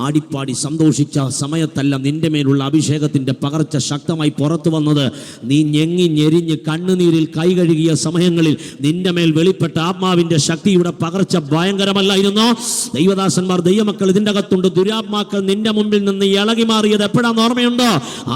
ആടിപ്പാടി സന്തോഷിച്ച സമയത്തല്ല നിന്റെ മേലുള്ള അഭിഷേകത്തിൻ്റെ പകർച്ച ശക്തമായി പുറത്തു വന്നത്. നീ ഞെങ്ങി ഞെരിഞ്ഞ് കണ്ണുനീരിൽ കൈ കഴുകിയ സമയങ്ങളിൽ നിന്റെ മേൽ വെളിപ്പെട്ട ആത്മാവിൻ്റെ ശക്തിയുടെ പകർച്ച ഭയങ്കരമല്ലായിരുന്നോ? ദൈവദാസന്മാർ, ദൈവമക്കൾ ഇതിൻ്റെ അകത്തുണ്ട്. ദുരാത്മാക്കൾ നിന്റെ മുമ്പിൽ നിന്ന് ഇളകി മാറിയത് എപ്പോഴാന്ന് ഓർമ്മയുണ്ടോ?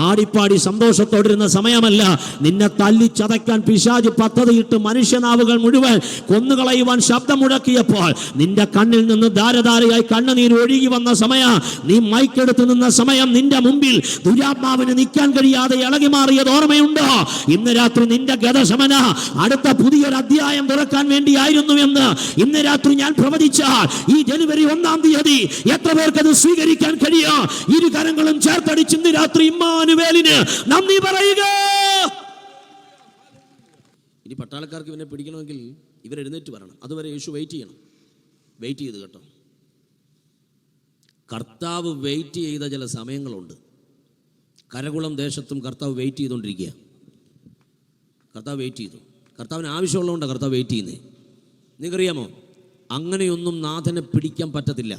ആടിപ്പാടി സന്തോഷത്തോടെ സമയമല്ല. നിന്നെ തല്ലിച്ചതയ്ക്കാൻ പിശാച് പദ്ധതിയിട്ട് മനുഷ്യനാവുകൾ മുഴുവൻ കൊന്നുകളയുവാൻ ശബ്ദം മുഴക്കിയപ്പോൾ നിന്റെ കണ്ണിൽ നിന്ന് ധാരധാരയായി കണ്ണുനീർ ഒഴുകി വന്ന സമയം, നീ മൈക്കെടുത്ത് നിന്ന സമയം, നിന്റെ മുമ്പിൽ ദുരാത്മാവിന് നിൽക്കാൻ കഴിയാതെ ഇളകി മാറിയത് ഓർമ്മയുണ്ടോ? ഇന്ന് രാത്രി നിന്റെ ഗതശമന അടുത്ത പുതിയൊരു അധ്യായം തുറക്കാൻ വേണ്ടിയായിരുന്നു എന്ന് ഇന്ന് രാത്രി ഞാൻ പ്രവചിച്ചാൽ ഈ ജനുവരി 1-ാം തീയതി എത്ര പേർക്ക് അത് സ്വീകരിക്കാൻ കഴിയും? ഇരു കരങ്ങളും ചേർത്തടിച്ച് ഇന്ന് രാത്രി ഇമ്മാനുവേലിന് നന്ദി പറയുക. ഇനി പട്ടാളക്കാർക്ക് ഇവനെ പിടിക്കണമെങ്കിൽ ഇവരെഴുന്നേറ്റ് വരണം. അതുവരെ യേശു വെയിറ്റ് ചെയ്യണം. വെയിറ്റ് ചെയ്ത് കേട്ടോ. കർത്താവ് വെയിറ്റ് ചെയ്ത ചില സമയങ്ങളുണ്ട്. കരകുളം ദേശത്തും കർത്താവ് വെയിറ്റ് ചെയ്തുകൊണ്ടിരിക്കുക. കർത്താവ് വെയിറ്റ് ചെയ്തു. കർത്താവിന് ആവശ്യമുള്ളതുകൊണ്ടാണ് കർത്താവ് വെയിറ്റ് ചെയ്യുന്നത്. നിങ്ങൾക്കറിയാമോ, അങ്ങനെയൊന്നും നാഥനെ പിടിക്കാൻ പറ്റത്തില്ല.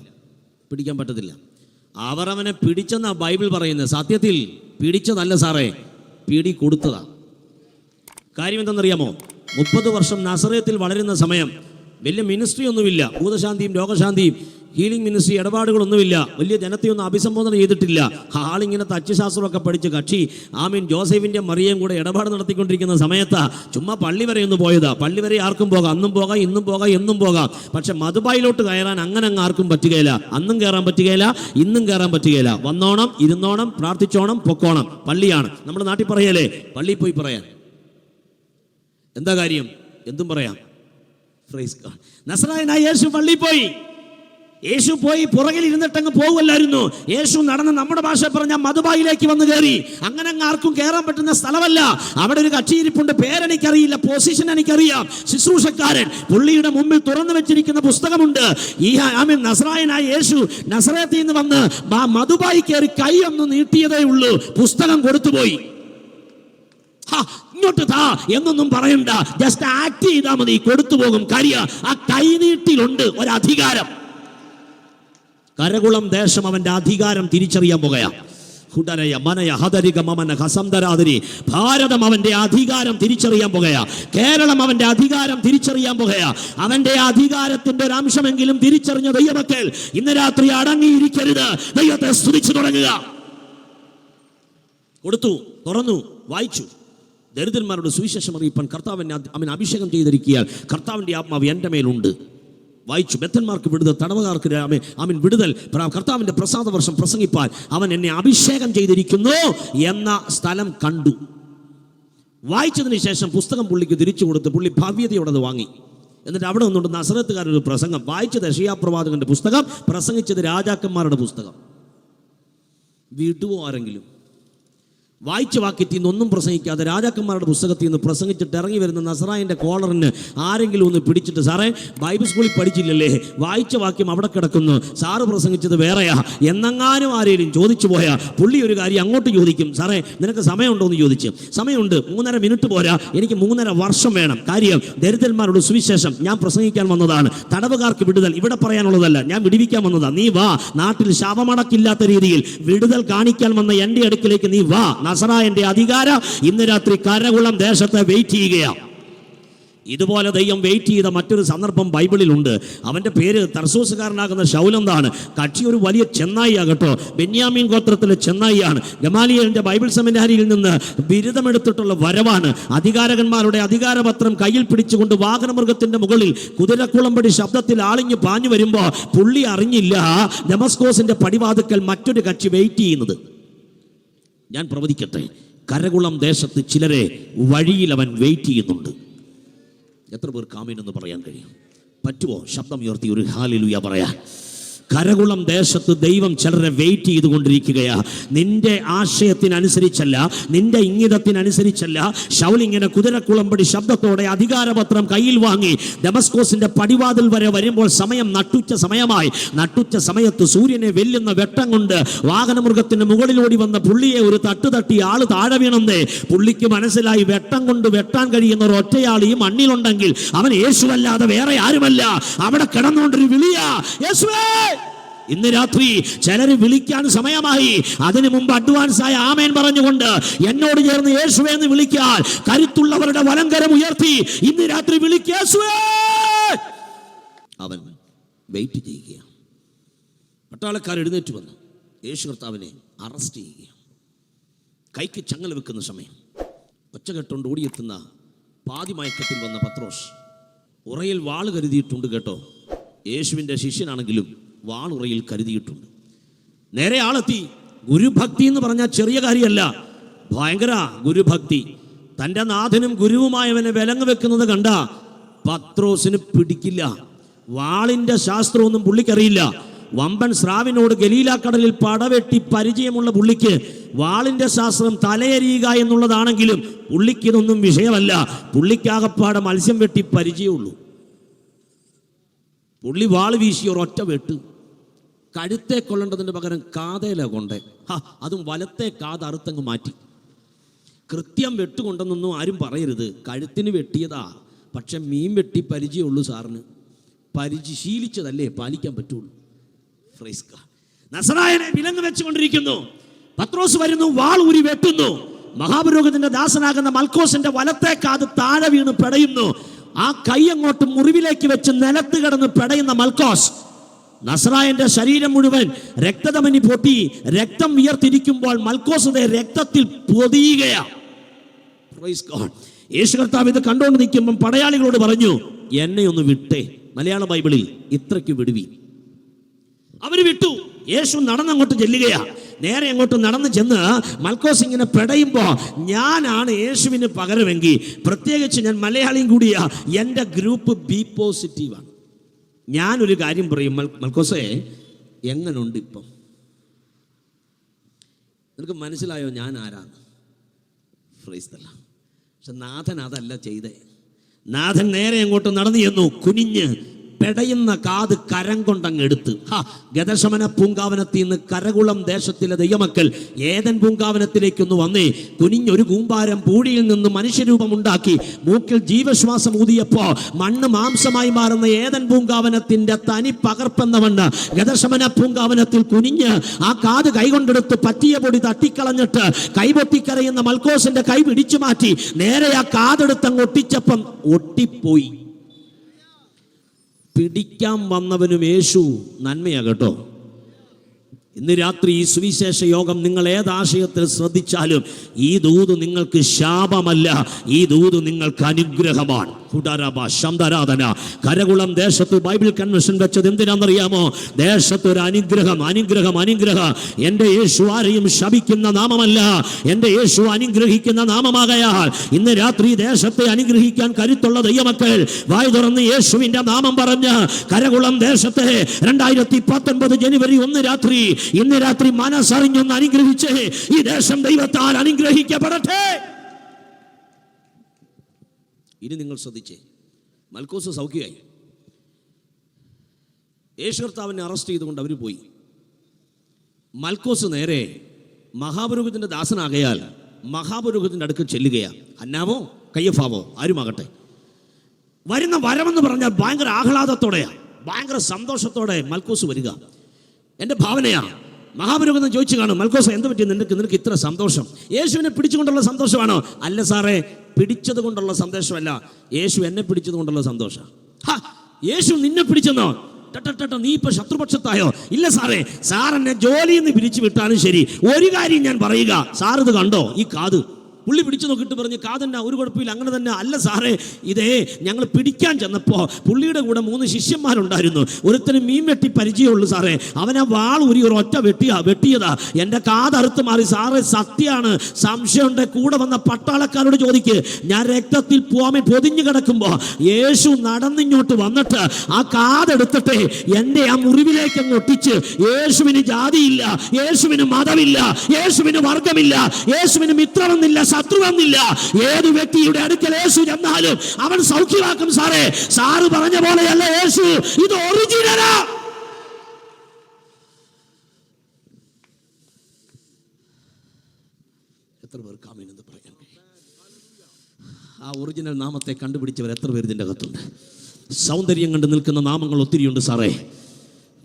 അവർ അവനെ പിടിച്ചെന്നാണ് ബൈബിൾ പറയുന്നത്. സത്യത്തിൽ പിടിച്ചതല്ല സാറേ, പിടി കൊടുത്തതാ. കാര്യം എന്തെന്നറിയാമോ? 30 വർഷം നസറേത്തിൽ വളരുന്ന സമയം വലിയ മിനിസ്ട്രി ഒന്നുമില്ല. ഭൂതശാന്തിയും രോഗശാന്തിയും ഹീലിംഗ് മിനിസ്ട്രി ഇടപാടുകളൊന്നുമില്ല. വലിയ ജനത്തെയൊന്നും അഭിസംബോധന ചെയ്തിട്ടില്ല. ആളിങ്ങനെ തച്ചുശാസ്ത്രമൊക്കെ പഠിച്ച് കക്ഷി ജോസഫിൻ്റെ മറിയയും കൂടെ ഇടപാട് നടത്തിക്കൊണ്ടിരിക്കുന്ന സമയത്താ ചുമ്മാ പള്ളി വരെ ഒന്ന് പോയതാ. പള്ളി വരെ ആർക്കും പോകാം, അന്നും പോകാം, ഇന്നും പോകാം, എന്നും പോകാം. പക്ഷെ മധുബായിലോട്ട് കയറാൻ അങ്ങനെ ആർക്കും പറ്റുകയില്ല. അന്നും കയറാൻ പറ്റുകയില്ല, ഇന്നും കയറാൻ പറ്റുകയില്ല. വന്നോണം, ഇരുന്നോണം, പ്രാർത്ഥിച്ചോണം, പൊക്കോണം. പള്ളിയാണ്. നമ്മുടെ നാട്ടിൽ പറയലേ, പള്ളിയിൽ പോയി പറയാൻ. എന്താ കാര്യം? എന്തും പറയാം. നസറായനായ യേശു പള്ളിയിൽ പോയി. യേശു പോയി പുറകിൽ ഇരുന്നിട്ടങ്ങ് പോകുമല്ലായിരുന്നു. യേശു നടന്ന് നമ്മുടെ ഭാഷ പറഞ്ഞ മധുബായിലേക്ക് വന്ന് കയറി. അങ്ങനെ അങ്ങ് ആർക്കും കയറാൻ പറ്റുന്ന സ്ഥലമല്ല. അവിടെ ഒരു കക്ഷിയിരിപ്പുണ്ട്, പേരെനിക്കറിയില്ല, പൊസിഷൻ എനിക്കറിയാം, ശുശ്രൂഷക്കാരൻ. പുള്ളിയുടെ മുമ്പിൽ തുറന്നു വെച്ചിരിക്കുന്ന പുസ്തകമുണ്ട്. ഈ നസറായനായ യേശു നസറേത്തിൽ നിന്ന് വന്ന് മധുബായി കയറി കൈ ഒന്ന് നീട്ടിയതേ ഉള്ളൂ, പുസ്തകം കൊടുത്തുപോയി. ഇങ്ങോട്ട് താ എന്നൊന്നും പറയണ്ട, ജസ്റ്റ് ആക്ട് ചെയ്താൽ മതി, കൊടുത്തു പോകും. കാര്യം ആ കൈനീട്ടിലുണ്ട് ഒരധികാരം. കരകുളം ദേശം അവന്റെ അധികാരം തിരിച്ചറിയാൻ പോകുകയാണ്. ഭാരതം അവന്റെ അധികാരം തിരിച്ചറിയാൻ പോകുകയാ. കേരളം അവന്റെ അധികാരം തിരിച്ചറിയാൻ പോകുകയാ. അവന്റെ അധികാരത്തിന്റെ ഒരു അംശമെങ്കിലും തിരിച്ചറിഞ്ഞ ദൈവമക്കൾ ഇന്ന് രാത്രി അടങ്ങിയിരിക്കരുത്, ദൈവത്തെ സ്തുതിച്ചു തുടങ്ങുക. കൊടുത്തു, തുറന്നു, വായിച്ചു. ദരിദ്രന്മാരുടെ സുവിശേഷം അറിയിപ്പാൻ കർത്താവിനെ അവൻ അഭിഷേകം ചെയ്തിരിക്കുകയാൽ കർത്താവിൻ്റെ ആത്മാവ് എൻ്റെ മേലുണ്ട്. വായിച്ചു. ബദ്ധന്മാർക്ക് വിടുതൽ, തടവുകാർക്ക് അവൻ വിടുതൽ, കർത്താവിൻ്റെ പ്രസാദ വർഷം പ്രസംഗിപ്പാൻ അവൻ എന്നെ അഭിഷേകം ചെയ്തിരിക്കുന്നു എന്ന സ്ഥലം കണ്ടു. വായിച്ചതിന് ശേഷം പുസ്തകം പുള്ളിക്ക് തിരിച്ചു കൊടുത്ത് പുള്ളി ഭവ്യതയോടെ അത് വാങ്ങി. എന്നിട്ട് അവിടെ നിന്നുകൊണ്ട് നസറത്തുകാരൊരു പ്രസംഗം. വായിച്ചത് യെശയ്യാ പ്രവാചകന്റെ പുസ്തകം, പ്രസംഗിച്ചത് രാജാക്കന്മാരുടെ പുസ്തകം. വിടുവോ ആരെങ്കിലും? വായിച്ച വാക്യത്തിൽ നിന്നൊന്നും പ്രസംഗിക്കാതെ രാജാക്കന്മാരുടെ പുസ്തകത്തിൽ നിന്ന് പ്രസംഗിച്ചിട്ട് ഇറങ്ങി വരുന്ന നസറായൻ്റെ കോളറിന് ആരെങ്കിലും ഒന്ന് പിടിച്ചിട്ട്, സാറേ ബൈബിൾ സ്കൂളിൽ പഠിച്ചില്ലല്ലേ, വായിച്ച വാക്യം അവിടെ കിടക്കുന്നു, സാറ് പ്രസംഗിച്ചത് വേറെയാ എന്നെങ്ങാനും ആരെങ്കിലും ചോദിച്ചു പോയാൽ പുള്ളി ഒരു കാര്യം അങ്ങോട്ട് ചോദിക്കും, സാറേ നിനക്ക് സമയമുണ്ടോ എന്ന് ചോദിച്ച്. സമയമുണ്ട്, 3.5 മിനിറ്റ് പോരാ, എനിക്ക് 3.5 വർഷം വേണം. കാര്യം ദരിദ്രന്മാരുടെ സുവിശേഷം ഞാൻ പ്രസംഗിക്കാൻ വന്നതാണ്, തടവുകാർക്ക് വിടുതൽ ഇവിടെ പറയാനുള്ളതല്ല, ഞാൻ വിടുവിക്കാൻ വന്നതാണ്. നീ വാ, നാട്ടിൽ ശാപമടക്കില്ലാത്ത രീതിയിൽ വിടുതൽ കാണിക്കാൻ വന്ന എൻ്റെ അടുക്കിലേക്ക് നീ വാ. നസറായന്റെ അധികാരം ഇന്ന് രാത്രി കരകുളം ദേശത്തെ വെയിറ്റ് ചെയ്യുകയാണ്. ഇതുപോലെ ദൈവം വെയിറ്റ് ചെയ്ത മറ്റൊരു സന്ദർഭം ബൈബിളിലുണ്ട്. അവൻ്റെ പേര് തർസൂസുകാരനാകുന്ന ശൗലെന്നാണ്. കക്ഷി ഒരു വലിയ ചെന്നായി ആകട്ടോ, ബെന്യാമീൻ ഗോത്രത്തിലെ ചെന്നായിയാണ്. ഗമാലിയേലിന്റെ ബൈബിൾ സെമിനാരിയിൽ നിന്ന് ബിരുദമെടുത്തിട്ടുള്ള വരവാണ്. അധികാരകന്മാരുടെ അധികാരപത്രം കയ്യിൽ പിടിച്ചുകൊണ്ട് വാഹനമൃഗത്തിന്റെ മുകളിൽ കുതിരക്കുളമ്പടി ശബ്ദത്തിൽ ആളിഞ്ഞ് പാഞ്ഞു വരുമ്പോൾ പുള്ളി അറിഞ്ഞില്ല ദമസ്കോസിന്റെ പടിവാതുക്കൽ മറ്റൊരു കക്ഷി വെയിറ്റ് ചെയ്യുന്നത്. ഞാൻ പ്രവചിക്കട്ടെ, കരകുളം ദേശത്ത് ചിലരെ വഴിയിൽ അവൻ വെയിറ്റ് ചെയ്യുന്നുണ്ട്. എത്ര പേർ ആമേൻ എന്ന് പറയാൻ കഴിയും? പറ്റുമോ? ശബ്ദം ഉയർത്തി ഒരു ഹല്ലേലൂയ പറയാൻ. കരകുളം ദേശത്ത് ദൈവം ചിലരെ വെയിറ്റ് ചെയ്തുകൊണ്ടിരിക്കുകയാ. നിന്റെ ആശയത്തിനനുസരിച്ചല്ല, നിന്റെ ഇംഗിതത്തിനനുസരിച്ചല്ല. ശൗലിങ്ങനെ കുതിരക്കുളമ്പടി ശബ്ദത്തോടെ അധികാരപത്രം കയ്യിൽ വാങ്ങി ദമസ്കോസിന്റെ പടിവാതിൽ വരെ വരുമ്പോൾ സമയം നട്ടുച്ച സമയമായി. നട്ടുച്ച സമയത്ത് സൂര്യനെ വെല്ലുന്ന വെട്ടം കൊണ്ട് വാഹനമൃഗത്തിന്റെ മുകളിലോടി വന്ന പുള്ളിയെ ഒരു തട്ടി ആള് താഴെ വീണെന്നേ. പുള്ളിക്ക് മനസ്സിലായി, വെട്ടം കൊണ്ട് വെട്ടാൻ കഴിയുന്ന ഒരു ഒറ്റയാൾ ഈ മണ്ണിലുണ്ടെങ്കിൽ അവൻ യേശുവല്ലാതെ വേറെ ആരുമല്ല. അവിടെ കിടന്നുകൊണ്ടൊരു വിളിയാ, യേശുവേ. ഇന്ന് രാത്രി ചിലര് വിളിക്കാൻ സമയമായി. അതിനു മുമ്പ് അഡ്വാൻസായ ആമേൻ പറഞ്ഞുകൊണ്ട് എന്നോട് ചേർന്ന് യേശുവേ എന്ന് വിളിക്കാൻ കരുത്തുള്ളവരുടെ വലങ്കരം ഉയർത്തി ഇന്ന് രാത്രി വിളിക്കുക, യേശുവേ. അവൻ വെയിറ്റ് ചെയ്യുകയാണ്. പട്ടാളക്കാർ എഴുന്നേറ്റ് വന്ന് യേശു കർത്താവിനെ അറസ്റ്റ് ചെയ്യുകയാണ്. കൈക്ക് ചങ്ങല വെക്കുന്ന സമയം ഒച്ച കെട്ടുകൊണ്ട് ഓടിയെത്തുന്ന പാതിമയക്കത്തിൽ വന്ന പത്രോസ് ഉറയിൽ വാള് കരുതിയിട്ടുണ്ട് കേട്ടോ. യേശുവിൻ്റെ ശിഷ്യനാണെങ്കിലും വാളുറയിൽ കരുതിയിട്ടുണ്ട്. നേരെ ആളെത്തി. ഗുരുഭക്തി എന്ന് പറഞ്ഞാൽ ചെറിയ കാര്യമല്ല, ഭയങ്കര ഗുരുഭക്തി. തൻ്റെ നാഥനും ഗുരുവുമായവനെ വിലങ്ങ് വെക്കുന്നത് കണ്ട പത്രോസിന് പിടിക്കില്ല. വാളിൻ്റെ ശാസ്ത്രമൊന്നും പുള്ളിക്കറിയില്ല. വമ്പൻ സ്രാവിനോട് ഗലീലാക്കടലിൽ പടവെട്ടി പരിചയമുള്ള പുള്ളിക്ക് വാളിൻ്റെ ശാസ്ത്രം തലയെറിയുക എന്നുള്ളതാണെങ്കിലും പുള്ളിക്കിതൊന്നും വിഷയമല്ല. പുള്ളിക്കാകപ്പാടെ മത്സ്യം വെട്ടി പരിചയമുള്ളൂ. പുള്ളി വാള് വീശി ഒരൊറ്റ വെട്ട്. കഴുത്തെ കൊള്ളേണ്ടതിന് പകരം കാതേല കൊണ്ടേ, അതും വലത്തെ കാത് അറുത്തങ്ങ് മാറ്റി. കൃത്യം വെട്ടുകൊണ്ടെന്നൊന്നും ആരും പറയരുത്. കഴുത്തിന് വെട്ടിയതാ, പക്ഷെ മീൻ വെട്ടി പരിചയമുള്ളൂ സാറിന്. പരിശീലിച്ചതല്ലേ പാലിക്കാൻ പറ്റുള്ളൂ. നസറായനെ വിലങ്ങ് വെച്ചുകൊണ്ടിരിക്കുന്നു. പത്രോസ് വരുന്നു, വാൾ ഊരി വെട്ടുന്നു. മഹാപുരോഹിതന്റെ ദാസനാകുന്ന മൽക്കോസിന്റെ വലത്തെ കാത് താഴെ വീണ് പെടയുന്നു. ആ കൈ അങ്ങോട്ട് മുറിവിലേക്ക് വെച്ച് നിലത്ത് കിടന്ന് പെടയുന്ന മൽക്കോസ് നസറായന്റെ ശരീരം മുഴുവൻ രക്തധമനി പൊട്ടി രക്തം വിയർത്തിരിക്കുമ്പോൾ മൽക്കോസിന്റെ രക്തത്തിൽ പൊതിയുകയാണ്. യേശു കർത്താവ് ഇത് കണ്ടുകൊണ്ട് നിൽക്കുമ്പോൾ പടയാളികളോട് പറഞ്ഞു, എന്നെ ഒന്ന് വിട്ടേ. മലയാള ബൈബിളിൽ ഇത്രയ്ക്ക് വിടുവി. അവര് വിട്ടു. യേശു നടന്നങ്ങോട്ട് ചെല്ലുകയാ. നേരെ അങ്ങോട്ട് നടന്ന് ചെന്ന് മൽക്കോസ് ഇങ്ങനെ പെടയുമ്പോ, ഞാനാണ് യേശുവിന് പകരമെങ്കിൽ, പ്രത്യേകിച്ച് ഞാൻ മലയാളിയും കൂടിയാ, എൻ്റെ ഗ്രൂപ്പ് ബി പോസിറ്റീവാണ്. ഞാനൊരു കാര്യം പറയും, മൽക്കോസേ എങ്ങനുണ്ട് ഇപ്പം? നിനക്ക് മനസ്സിലായോ ഞാൻ ആരാണ്? ഫ്രൈസ്തല്ല. പക്ഷെ നാഥൻ അതല്ല ചെയ്തേ. നാഥൻ നേരെ അങ്ങോട്ട് നടന്നു ചെന്നു. കുനിഞ്ഞ് പെടയുന്ന കാത് കരം കൊണ്ടങ്ങ് എടുത്ത്. ഗദശമന പൂങ്കാവനത്തിൽ നിന്ന് കരകുളം ദേശത്തിലെ ദൈവമക്കൾ ഏദൻ പൂങ്കാവനത്തിലേക്കൊന്ന് വന്നേ. കുനിഞ്ഞൊരു കൂമ്പാരം പൂഴിയിൽ നിന്ന് മനുഷ്യരൂപമുണ്ടാക്കി മൂക്കിൽ ജീവശ്വാസം ഊതിയപ്പോ മണ്ണ് മാംസമായി മാറുന്ന ഏദൻ പൂങ്കാവനത്തിന്റെ തനി പകർപ്പെന്നവണ്ണ് ഗദശമന പൂങ്കാവനത്തിൽ കുനിഞ്ഞ് ആ കാത് കൈകൊണ്ടെടുത്ത് പറ്റിയ പൊടി തട്ടിക്കളഞ്ഞിട്ട് കൈപൊട്ടിക്കരയുന്ന മൽക്കോസിന്റെ കൈ പിടിച്ചു മാറ്റി നേരെ ആ കാതെടുത്തങ്ങ് ഒട്ടിച്ചപ്പം ഒട്ടിപ്പോയി. പിടിക്കാൻ വന്നവനും യേശു നന്മയാകട്ടോ. ഇന്ന് രാത്രി ഈ സുവിശേഷ യോഗം നിങ്ങൾ ഏതാശയത്തിൽ ശ്രദ്ധിച്ചാലും ഈ ദൂത് നിങ്ങൾക്ക് ശാപമല്ല, ഈ ദൂത് നിങ്ങൾക്ക് അനുഗ്രഹമാണ്. കരകുളം ദേശത്ത് ബൈബിൾ കൺവെൻഷൻ വെച്ചത് എന്തിനാണെന്നറിയാമോ? ദേശത്ത് ഒരു അനുഗ്രഹം. എൻ്റെ യേശു ആരെയും ശപിക്കുന്ന നാമമല്ല, എൻ്റെ യേശു അനുഗ്രഹിക്കുന്ന നാമമാകയാൽ ഇന്ന് രാത്രി ദേശത്തെ അനുഗ്രഹിക്കാൻ കരുത്തുള്ള ദൈവമക്കൾ വായ് തുറന്ന് യേശുവിന്റെ നാമം പറഞ്ഞ് കരകുളം ദേശത്തെ 2019 ജനുവരി 1 ഇന്ന് രാത്രി മനസ്സറിഞ്ഞൊന്ന് അനുഗ്രഹിച്ച് ഈ ദേശം ദൈവത്താൽ അനുഗ്രഹിക്കപ്പെടട്ടെ. ഇനി നിങ്ങൾ ശ്രദ്ധിച്ചേ, മൽക്കോസ് സൗഖ്യമായി. യേശു കർത്താവിനെ അറസ്റ്റ് ചെയ്തുകൊണ്ട് അവർ പോയി. മൽക്കോസ് നേരെ മഹാപുരോഹിതന്റെ ദാസനാകയാൽ മഹാപുരോഹിതന്റെ അടുക്കൽ ചെല്ലുകയാണ്. അന്നാവോ കയ്യഫാവോ ആരുമാകട്ടെ, വരുന്ന വരമെന്ന് പറഞ്ഞാൽ ഭയങ്കര ആഹ്ലാദത്തോടെയാണ്, ഭയങ്കര സന്തോഷത്തോടെ മൽക്കോസ് വരിക. എൻ്റെ ഭാവനയാണ്. മഹാപുരോഹിതൻ ചോദിച്ചു കാണും, മൽക്കോസ് എന്ത് പറ്റി നിനക്ക് ഇത്ര സന്തോഷം? യേശുവിനെ പിടിച്ചുകൊണ്ടുള്ള സന്തോഷമാണോ? അല്ല സാറേ, പിടിച്ചത് കൊണ്ടുള്ള സന്തോഷമല്ല, യേശു എന്നെ പിടിച്ചത് കൊണ്ടുള്ള സന്തോഷം. യേശു നിന്നെ പിടിച്ചെന്നോ? നീ ഇപ്പൊ ശത്രുപക്ഷത്തായോ? ഇല്ല സാറേ, സാർ എന്നെ ജോലിയിൽ നിന്ന് പിരിച്ചു വിട്ടാലും ശരി, ഒരു കാര്യം ഞാൻ പറയുക, സാർ ഇത് കണ്ടോ? ഈ കാത് പുള്ളി പിടിച്ചു നോക്കിയിട്ട് പറഞ്ഞ് കാതന്നെ ഒരു കുഴപ്പമില്ല. അങ്ങനെ തന്നെ. അല്ല സാറേ, ഇതേ ഞങ്ങൾ പിടിക്കാൻ ചെന്നപ്പോൾ പുള്ളിയുടെ കൂടെ 3 ശിഷ്യന്മാരുണ്ടായിരുന്നു. ഒരുത്തന് മീൻ വെട്ടി പരിചയമുള്ളൂ സാറേ, അവനെ വാൾ ഒരു ഒറ്റ വെട്ടിയതാ. എൻ്റെ കാതറുത്ത് മാറി സാറേ. സത്യമാണ്, സംശയമുണ്ട്. കൂടെ വന്ന പട്ടാളക്കാരോട് ചോദിക്ക്. ഞാൻ രക്തത്തിൽ പൊതിഞ്ഞു കിടക്കുമ്പോൾ യേശു നടന്നിങ്ങോട്ട് വന്നിട്ട് ആ കാതെടുത്തിട്ട് എൻ്റെ ആ മുറിവിലേക്ക് അങ്ങ് ഒട്ടിച്ച്, യേശുവിന് ജാതിയില്ല, യേശുവിന് മതമില്ല, യേശുവിന് വർഗമില്ല, യേശുവിന് മിത്രമെന്നില്ല, ശത്രുവെന്നില്ല. ഏത് വ്യക്തിയുടെ അടുക്കൽ യേശു ചെന്നാലും അവൻ സൗഖ്യമാക്കും സാറേ. സാറ് പറഞ്ഞ പോലെയല്ല യേശു, ഇത് ഒറിജിനലാ. എത്ര പേർക്ക് ആമേൻ എന്ന് പറയാൻ കഴിയും? ആ ഒറിജിനൽ നാമത്തെ കണ്ടുപിടിച്ചവർ എത്ര പേര് ഇതിൻ്റെ അകത്തുണ്ട്? സൗന്ദര്യം കണ്ട് നിൽക്കുന്ന നാമങ്ങൾ ഒത്തിരിയുണ്ട് സാറേ.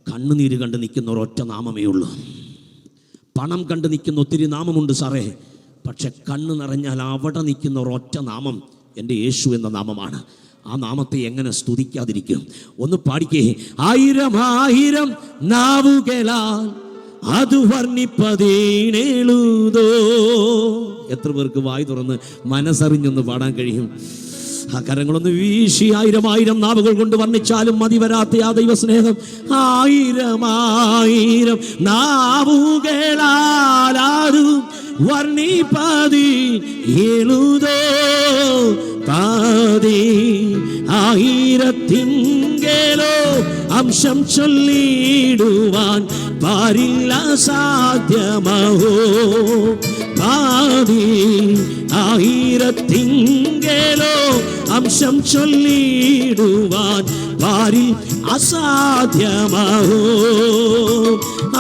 കണ്ണുനീര് കണ്ട് നിൽക്കുന്ന ഒരൊറ്റ നാമമേ ഉള്ളൂ. പണം കണ്ട് നിൽക്കുന്ന ഒത്തിരി നാമമുണ്ട് സാറേ. പക്ഷെ കണ്ണ് നിറഞ്ഞാൽ അവിടെ നിൽക്കുന്ന ഒരൊറ്റ നാമം എൻ്റെ യേശു എന്ന നാമമാണ്. ആ നാമത്തെ എങ്ങനെ സ്തുതിക്കാതിരിക്കും? ഒന്ന് പാടിക്കേ. 1000 നാവുകളാൽ അത് വർണ്ണിപ്പതേനെഴുതോ. എത്ര പേർക്ക് വായി തുറന്ന് മനസ്സറിഞ്ഞൊന്ന് പാടാൻ കഴിയും? ആ കരങ്ങളൊന്ന് വീശി 1000 നാവുകൾ കൊണ്ട് വർണ്ണിച്ചാലും മതി വരാത്ത ആ ദൈവസ്നേഹം. 1000 നാവുകളാലും വർണ്ണിപ്പതി എഴുതോ പാതി. 1000 അംശം ചൊല്ലിടുവാൻ പാരില്ല സാധ്യമോ. പാതി 1000 അംശം ചൊല്ലിടുവാൻ പാരിൽ അസാധ്യമോ.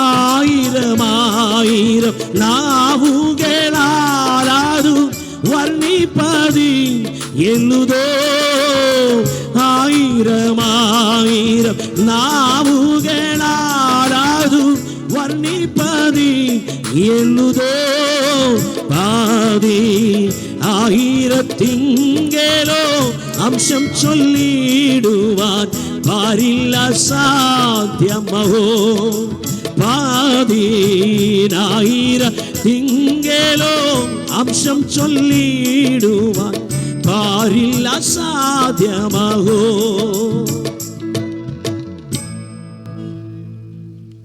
1000 നാവുകളാലും വർണ്ണിപ്പതി എഴുതോ. 1000 നാവുകളാലും വർണ്ണിപ്പതി എഴുതോ പാതി. 1000 അംശം ചൊല്ലിടുവാൻ പാരില്ല സാധ്യമോ. പാതി 1000 അംശം ചൊല്ലിടുവാൻ പാരില്ല സാധ്യമോ.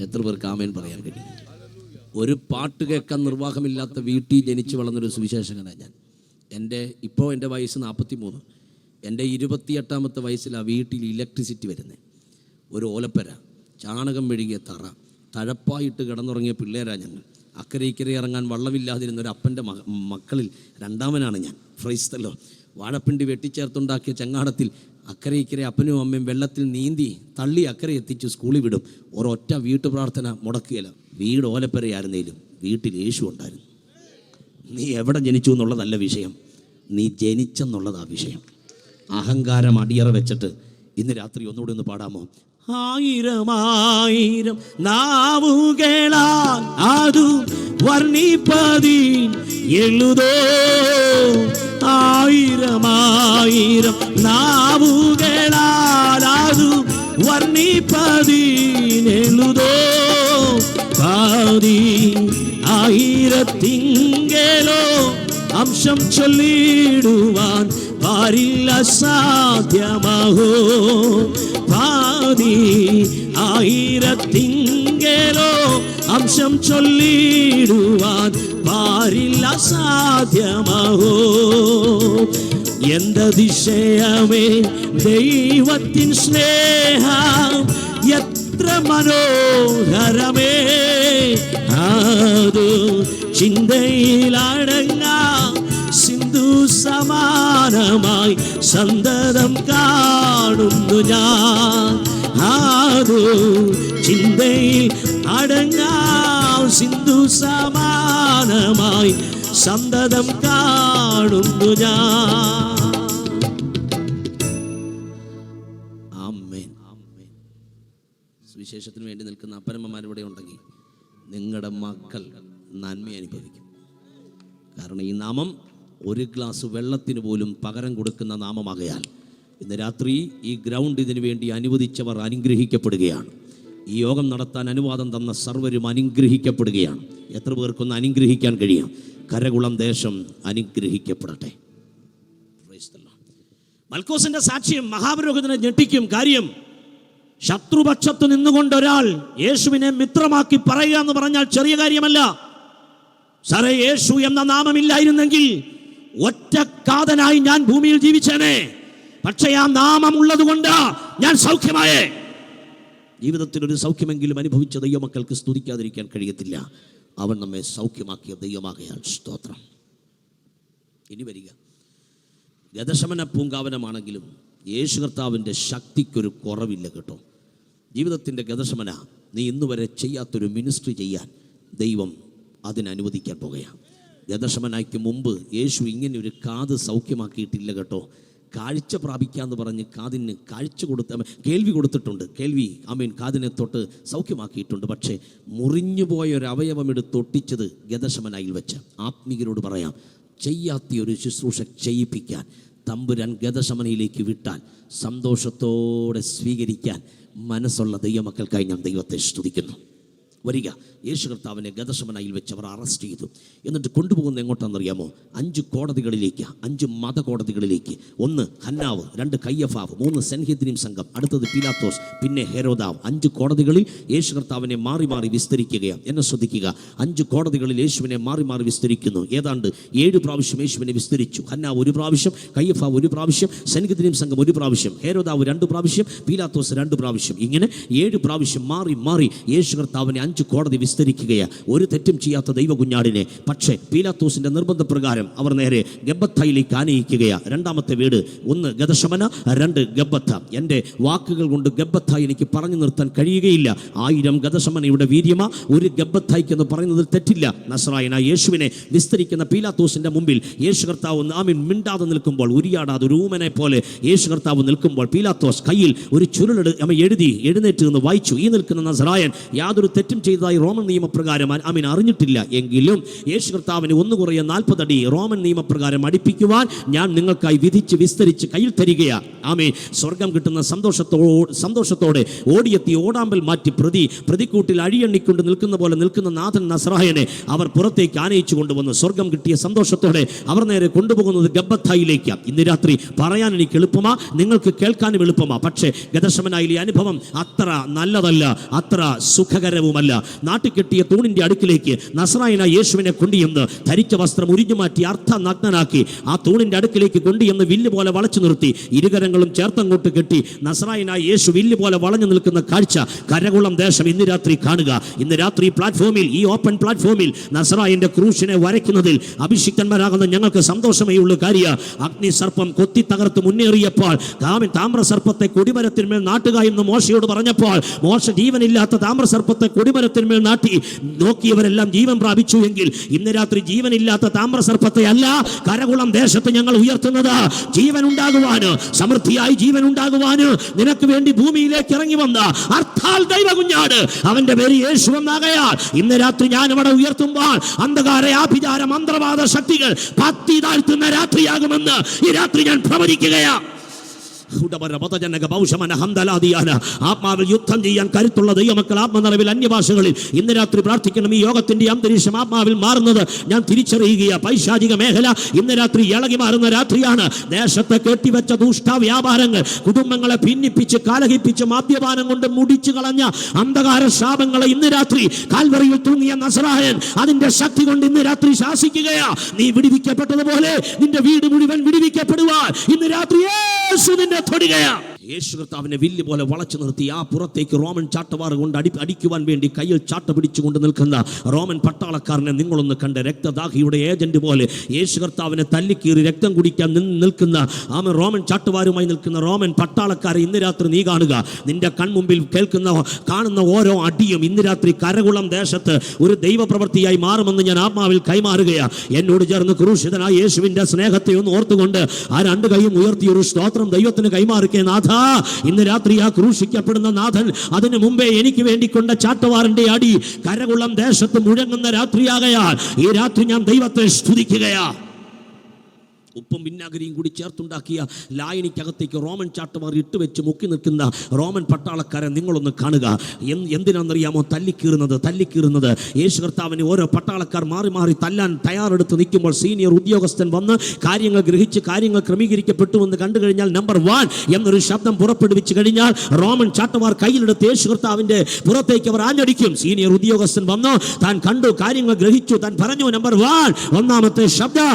എത്ര പേർക്ക് ആമേൻ പറയാൻ കഴിയും? ഒരു പാട്ട് കേൾക്കാൻ നിർവാഹമില്ലാത്ത വീട്ടിൽ ജനിച്ചു വളർന്നൊരു സുവിശേഷകനാണ് ഞാൻ. എൻ്റെ വയസ്സ് 43. എൻ്റെ 28ാമത്തെ വയസ്സിലാണ് വീട്ടിൽ ഇലക്ട്രിസിറ്റി വരുന്നത്. ഒരു ഓലപ്പര, ചാണകം മെഴുകിയ തറ, തഴപ്പായിട്ട് കിടന്നുറങ്ങിയ പിള്ളേരാണ് ഞങ്ങൾ. അക്കരെ ഇക്കരെ ഇറങ്ങാൻ വള്ളമില്ലാതിരുന്ന ഒരു അപ്പൻ്റെ മക്കളിൽ 2ാമനാണ് ഞാൻ. ഫ്രൈസ്തല്ലോ. വാഴപ്പിണ്ടി വെട്ടിച്ചേർത്തുണ്ടാക്കിയ ചങ്ങാടത്തിൽ അക്കരെ ഇക്കരെ അപ്പനും അമ്മയും വെള്ളത്തിൽ നീന്തി തള്ളി അക്കരെ എത്തിച്ച് സ്കൂളിൽ വിടും. ഒരൊറ്റ വീട്ടു പ്രാർത്ഥന മുടക്കുകയില്ല. വീട് ഓലപ്പരയായിരുന്നേലും വീട്ടിൽ യേശു ഉണ്ടായിരുന്നു. നീ എവിടെ ജനിച്ചു എന്നുള്ളതല്ല വിഷയം, നീ ജനിച്ചെന്നുള്ളതാ വിഷയം. അഹങ്കാരം അടിയറ വെച്ചിട്ട് ഇന്ന് രാത്രി ഒന്നുകൂടി ഒന്ന് പാടാമോ? 1000 നാവുകളാൽ അതു വർണ്ണിപ്പതി എഴുതോ. 1000 നാവുകളാൽ അതു വർണ്ണിപ്പതി എഴുതോ പാതി. 1000 അംശം ചൊല്ലിടുവാൻ പാരില്ല സാധ്യമഹോ. പാതി ആയിരത്തിങ്കലോ അംശം ചൊല്ലിടുവാൻ പാരില്ല സാധ്യമഹോ. എന്തതിശയമേ ദൈവത്തിൻ സ്നേഹം എത്ര മനോഹരമേ. അത് ചിന്തയിലടങ്ങാ സിന്ധു സമാനമായി സന്തതം കാണുന്നു ഞാൻ. അത് ചിന്തയിൽ അടങ്ങാ സിന്ധു സമാനമായി സന്തതം കാണുന്നു ഞാൻ. ആമേൻ. സുവിശേഷത്തിന് വേണ്ടി നിൽക്കുന്ന അപ്പനമ്മമാരിവിടെ ഉണ്ടെങ്കിൽ നിങ്ങളുടെ മക്കൾ നന്മ അനുഭവിക്കും. കാരണം ഈ നാമം ഒരു ഗ്ലാസ് വെള്ളത്തിന് പോലും പകരം കൊടുക്കുന്ന നാമമാകയാൽ ഇന്ന് രാത്രി ഈ ഗ്രൗണ്ട് ഇതിനു വേണ്ടി അനുവദിച്ചവർ അനുഗ്രഹിക്കപ്പെടുകയാണ്. ഈ യോഗം നടത്താൻ അനുവാദം തന്ന സർവരും അനുഗ്രഹിക്കപ്പെടുകയാണ്. എത്ര പേർക്കൊന്ന് അനുഗ്രഹിക്കാൻ കഴിയാം? കരകുളം ദേശം അനുഗ്രഹിക്കപ്പെടട്ടെ. മൽക്കോസിന്റെ സാക്ഷ്യം മഹാപുരോഹിതനെ ഞെട്ടിക്കും. കാര്യം, ശത്രുപക്ഷത്ത് നിന്നുകൊണ്ട് ഒരാൾ യേശുവിനെ മിത്രമാക്കി പറയുക എന്ന് പറഞ്ഞാൽ ചെറിയ കാര്യമല്ല. സാറേ, യേശു എന്ന നാമമില്ലായിരുന്നെങ്കിൽ ഒറ്റക്കാതനായി ഞാൻ ഭൂമിയിൽ ജീവിച്ചേനെ. പക്ഷേ ആ നാമം ഉള്ളത് കൊണ്ട് ഞാൻ സൗഖ്യമായേ. ജീവിതത്തിൽ ഒരു സൗഖ്യമെങ്കിലും അനുഭവിച്ച ദൈവമക്കൾക്ക് സ്തുതിക്കാതിരിക്കാൻ കഴിയത്തില്ല. അവൻ നമ്മെ സൗഖ്യമാക്കിയ ദൈവമാകയാൽ സ്തോത്രം. ഇനി വരിക, ഗതശമന പൂങ്കാവനമാണെങ്കിലും യേശു കർത്താവിൻ്റെ ശക്തിക്കൊരു കുറവില്ല കേട്ടോ. ജീവിതത്തിൻ്റെ ഗതശമന നീ ഇന്നുവരെ ചെയ്യാത്തൊരു മിനിസ്ട്രി ചെയ്യാൻ ദൈവം അതിനനുവദിക്കാൻ പോകുകയാണ്. ഗതശമനയ്ക്ക് മുമ്പ് യേശു ഇങ്ങനെ ഒരു കാത് സൗഖ്യമാക്കിയിട്ടില്ല കേട്ടോ. കാഴ്ച പ്രാപിക്കാന്ന് പറഞ്ഞ് കാതിന് കാഴ്ച കേൾവി കൊടുത്തിട്ടുണ്ട്. കേൾവി കാതിനെ തൊട്ട് സൗഖ്യമാക്കിയിട്ടുണ്ട്. പക്ഷേ മുറിഞ്ഞുപോയ ഒരു അവയവം എടുത്തൊട്ടിച്ചത് ഗതശമനയിൽ വെച്ച്. ആത്മീകരോട് പറയാം, ചെയ്യാത്ത ഒരു ശുശ്രൂഷ ചെയ്യിപ്പിക്കാൻ തമ്പുരാൻ ഗതശമനയിലേക്ക് വിട്ടാൽ സന്തോഷത്തോടെ സ്വീകരിക്കാൻ മനസ്സുള്ള ദൈവമക്കൾക്കായി ഞാൻ ദൈവത്തെ സ്തുതിക്കുന്നു. വരിക, യേശു കർത്താവിനെ ഗതശമനയിൽ വെച്ച് അവർ അറസ്റ്റ് ചെയ്തു. എന്നിട്ട് കൊണ്ടുപോകുന്ന എങ്ങോട്ടാണെന്നറിയാമോ? 5 കോടതികളിലേക്ക്, 5 മതകോടതികളിലേക്ക്. 1 ഹന്നാവ്, 2 കയ്യഫാവ്, 3 സെൻഹെദ്രീം സംഘം, അടുത്തത് പീലാത്തോസ്, പിന്നെ ഹെരോദാവ്. 5 കോടതികളിൽ യേശു കർത്താവിനെ മാറി മാറി വിസ്തരിക്കുകയാണ്. എന്നെ ശ്രദ്ധിക്കുക, 5 കോടതികളിൽ യേശുവിനെ മാറി മാറി വിസ്തരിക്കുന്നു. ഏതാണ്ട് 7 പ്രാവശ്യം യേശുവിനെ വിസ്തരിച്ചു. ഹന്നാവ് 1 പ്രാവശ്യം, കയ്യഫാവ് 1 പ്രാവശ്യം, സെൻഹെദ്രീം സംഘം 1 പ്രാവശ്യം, ഹെരോദാവ് 2 പ്രാവശ്യം, പീലാത്തോസ് 2 പ്രാവശ്യം. ഇങ്ങനെ 7 പ്രാവശ്യം മാറി മാറി യേശു കർത്താവിനെ 5 കോടതി വിസ്തരിക്കുകയാണ്. ഒരു തെറ്റും ചെയ്യാത്ത ദൈവ കുഞ്ഞാടിനെ. പക്ഷേ പീലാത്തോസിന്റെ നിർബന്ധപ്രകാരം അവർ നേരെ ഗബ്ബത്തയിലേക്ക് ആനയിക്കുകയാണ്. 2ാമത്തെ വീട്, 1 ഗതശമന, 2 ഗബ്ബത്ത. എൻ്റെ വാക്കുകൾ കൊണ്ട് ഗബ്ബത്ത എനിക്ക് പറഞ്ഞു നിർത്താൻ കഴിയുകയില്ല. 1000 ഗതശമനയുടെ വീര്യമാ 1 ഗബ്ബത്തയ്ക്ക് എന്ന് പറയുന്നതിൽ തെറ്റില്ല. നസറായനായ യേശുവിനെ വിസ്തരിക്കുന്ന പീലാത്തോസിന്റെ മുമ്പിൽ യേശു കർത്താവ് മിണ്ടാതെ നിൽക്കുമ്പോൾ, ഉരിയാടാതെ ഒരു ഊമനെ പോലെ യേശു കർത്താവ് നിൽക്കുമ്പോൾ, പീലാത്തോസ് കയ്യിൽ ഒരു ചുരുളെട് എഴുതി എഴുന്നേറ്റ് നിന്ന് വായിച്ചു. ഈ നിൽക്കുന്ന നസറായൻ യാതൊരു തെറ്റും ചെയ്തതായി റോമൻ നിയമപ്രകാരം അറിഞ്ഞിട്ടില്ല. എങ്കിലും യേശു കർത്താവിന് 1 കുറയ 40 അടി റോമൻ നിയമപ്രകാരം അടിപ്പിക്കുവാൻ ഞാൻ നിങ്ങൾക്കായി വിധിച്ച് വിസ്തരിച്ച് കയ്യിൽ തരികയാണ്. ആമേൻ. സ്വർഗം കിട്ടുന്ന സന്തോഷത്തോടെ ഓടിയെത്തി ഓടാമ്പൽ മാറ്റി പ്രതിക്കൂട്ടിൽ അഴിയണ്ണിക്കൊണ്ട് നിൽക്കുന്ന പോലെ നിൽക്കുന്ന നാഥൻ നസറായനെ അവർ പുറത്തേക്ക് ആനയിച്ചു കൊണ്ടുവന്നു. സ്വർഗം കിട്ടിയ സന്തോഷത്തോടെ അവർ നേരെ കൊണ്ടുപോകുന്നത് ഗബ്ബത്തയിലേക്ക്. ഇന്ന് രാത്രി പറയാൻ എനിക്ക് എളുപ്പമാ, നിങ്ങൾക്ക് കേൾക്കാനും എളുപ്പമാ. പക്ഷേ ഗതശമനയിലെ അനുഭവം അത്ര നല്ലതല്ല, അത്ര സുഖകരവുമല്ല. നാട്ടിക്കെട്ടിയ തൂണിന്റെ അടുക്കിലേക്ക് നസറായനായ യേശുവിനെ കൊണ്ടുചെന്ന് ധരിച്ച വസ്ത്രം ഉരിഞ്ഞുമാറ്റി അർത്ഥനഗ്നനാക്കി ആ തൂണിന്റെ അടുക്കിലേക്ക് കൊണ്ടുചെന്ന് വില്ല് പോലെ വളച്ചു നിർത്തി. ഇരുകരങ്ങളും ചേർത്തങ്ങോട്ട് കെട്ടി നസറായനായ യേശു വില്ല് പോലെ വളഞ്ഞു നിൽക്കുന്ന കാഴ്ച കരകുളം ദേശം ഇന്ന് രാത്രി കാണുക. ഇന്ന് രാത്രി പ്ലാറ്റ്ഫോമിൽ, ഈ ഓപ്പൺ പ്ലാറ്റ്ഫോമിൽ നസറായന്റെ ക്രൂശിനെ വരയ്ക്കുന്നതിൽ അഭിഷിക്തന്മാരാകുന്ന ഞങ്ങൾക്ക് സന്തോഷമേ ഉള്ളൂ. കാര്യ അഗ്നി സർപ്പം കൊത്തി തകർത്ത് മുന്നേറിയപ്പോൾ താമ്രസർപ്പത്തെ കൊടിമരത്തിന്മേൽ നാട്ടുക എന്ന് മോശയോട് പറഞ്ഞപ്പോൾ മോശ ജീവനില്ലാത്ത താമ്രസർപ്പത്തെ കൊടിമരത്തിന്മേൽ നാട്ടി. നോക്കിയവരെല്ലാം ജീവൻ പ്രാപിച്ചു. എങ്കിൽ ഇന്ന് രാത്രി ജീവനില്ലാത്ത താമ്രസർപ്പത്തെ അല്ല, കരകുളം ദേശത്ത് ഞങ്ങൾ ഉയർത്തുന്നത് ജീവൻ ഉണ്ടാകുവാന്, സമൃദ്ധിയായി ജീവൻ ഉണ്ടാകുവാന് നിനക്ക് വേണ്ടി ഭൂമിയിലേക്ക് ഇറങ്ങി വന്ന അർത്ഥാൽ ദൈവ കുഞ്ഞാട്, അവന്റെ പേര് യേശു എന്നാകയാൽ ഇന്ന് രാത്രി ഞാൻ അവിടെ ഉയർത്തുമ്പോൾ അന്ധകാര ആഭിചാര മന്ത്രവാദ ശക്തികൾ പത്തി താഴ്ത്തുന്ന രാത്രിയാകുമെന്ന് ഈ രാത്രി ഞാൻ പ്രവചിക്കുകയാണ്. ആത്മാവിൽ യുദ്ധം ചെയ്യാൻ കരുത്തുള്ള ദൈവമക്കൾ ആത്മനിറവിൽ അന്യഭാഷകളിൽ ഇന്ന് രാത്രി പ്രാർത്ഥിക്കണം. ഈ യോഗത്തിന്റെ അന്തരീക്ഷം ആത്മാവിൽ മാറുന്നത് ഞാൻ തിരിച്ചറിയുക. പൈശാചിക മേഖല ഇന്ന് രാത്രി ഇളകി മാറുന്ന രാത്രിയാണ്. ദേശത്തെ കെട്ടിവെച്ച ദുഷ്ട വ്യാപാരങ്ങൾ, കുടുംബങ്ങളെ ഭിന്നിപ്പിച്ച് കാലഹിപ്പിച്ച് മദ്യപാനം കൊണ്ട് മുടിച്ചു കളഞ്ഞ അന്ധകാര ശാപങ്ങളെ ഇന്ന് രാത്രി കാൽവറിയിൽ തൂങ്ങിയ നസറായൻ അതിന്റെ ശക്തി കൊണ്ട് ഇന്ന് രാത്രി ശാസിക്കുകയാ. നീ വിടുവിക്കപ്പെട്ടതുപോലെ നിന്റെ വീട് മുഴുവൻ വിടുവിക്കപ്പെടുവാൻ ഇന്ന് രാത്രി യേശു നിന്നെ തൊടുകയാ. യേശു കർത്താവിനെ വില്ല് പോലെ വളച്ചു നിർത്തി ആ പുറത്തേക്ക് റോമൻ ചാട്ടവാറ് കൊണ്ട് അടിക്കുവാൻ വേണ്ടി കയ്യിൽ ചാട്ട പിടിച്ചുകൊണ്ട് നിൽക്കുന്ന റോമൻ പട്ടാളക്കാരനെ നിങ്ങളൊന്ന് കണ്ട്. രക്തദാഹിയുടെ ഏജന്റ് പോലെ യേശു കർത്താവിനെ തല്ലിക്കീറി രക്തം കുടിക്കാൻ നിൽക്കുന്ന ആ റോമൻ ചാട്ടുവാരുമായി നിൽക്കുന്ന റോമൻ പട്ടാളക്കാരെ ഇന്ന് രാത്രി നീ കാണുക. നിന്റെ കൺമുമ്പിൽ കാണുന്ന ഓരോ അടിയും ഇന്ന് രാത്രി കരകുളം ദേശത്ത് ഒരു ദൈവപ്രവൃത്തിയായി മാറുമെന്ന് ഞാൻ ആത്മാവിൽ കൈമാറുകയാണ്. എന്നോട് ചേർന്ന് ക്രൂശിതനായ യേശുവിന്റെ സ്നേഹത്തെ ഒന്ന് ഓർത്തുകൊണ്ട് ആ രണ്ട് കൈയും ഉയർത്തി ഒരു സ്തോത്രം ദൈവത്തിന് കൈമാറുകയെ. നാഥ, ഇന്ന് രാത്രി ആ ക്രൂശിക്കപ്പെടുന്ന നാഥൻ അതിനു മുമ്പേ എനിക്ക് വേണ്ടി കൊണ്ട ചാട്ടവാറിന്റെ അടി കരകുളം ദേശത്ത് മുഴങ്ങുന്ന രാത്രിയാകയാൽ ഈ രാത്രി ഞാൻ ദൈവത്തെ സ്തുതിക്കുകയാ. ഉപ്പും വിന്നാഗിരിയും കൂടി ചേർത്തുണ്ടാക്കിയ ലായനിക്കകത്തേക്ക് റോമൻ ചാട്ടവാർ ഇട്ടുവെച്ച് മുക്കി നിൽക്കുന്ന റോമൻ പട്ടാളക്കാരെ നിങ്ങളൊന്ന് കാണുക. എന്തിനാണെന്നറിയാമോ തല്ലിക്കീറുന്നത്? യേശു കർത്താവിന് ഓരോ പട്ടാളക്കാർ മാറി മാറി തല്ലാൻ തയ്യാറെടുത്ത് നിൽക്കുമ്പോൾ സീനിയർ ഉദ്യോഗസ്ഥൻ വന്ന് കാര്യങ്ങൾ ഗ്രഹിച്ച് കാര്യങ്ങൾ ക്രമീകരിക്കപ്പെട്ടുവെന്ന് കണ്ടു കഴിഞ്ഞാൽ നമ്പർ 1 എന്നൊരു ശബ്ദം പുറപ്പെടുവിച്ച് കഴിഞ്ഞാൽ റോമൻ ചാട്ടവാർ കയ്യിലെടുത്ത് യേശു കർത്താവിന്റെ പുറത്തേക്ക് അവർ ആഞ്ഞടിക്കും. സീനിയർ ഉദ്യോഗസ്ഥൻ വന്നു, താൻ കണ്ടു, കാര്യങ്ങൾ ഗ്രഹിച്ചു, താൻ പറഞ്ഞു നമ്പർ 1 ഒന്നാമത്തെ ശബ്ദം.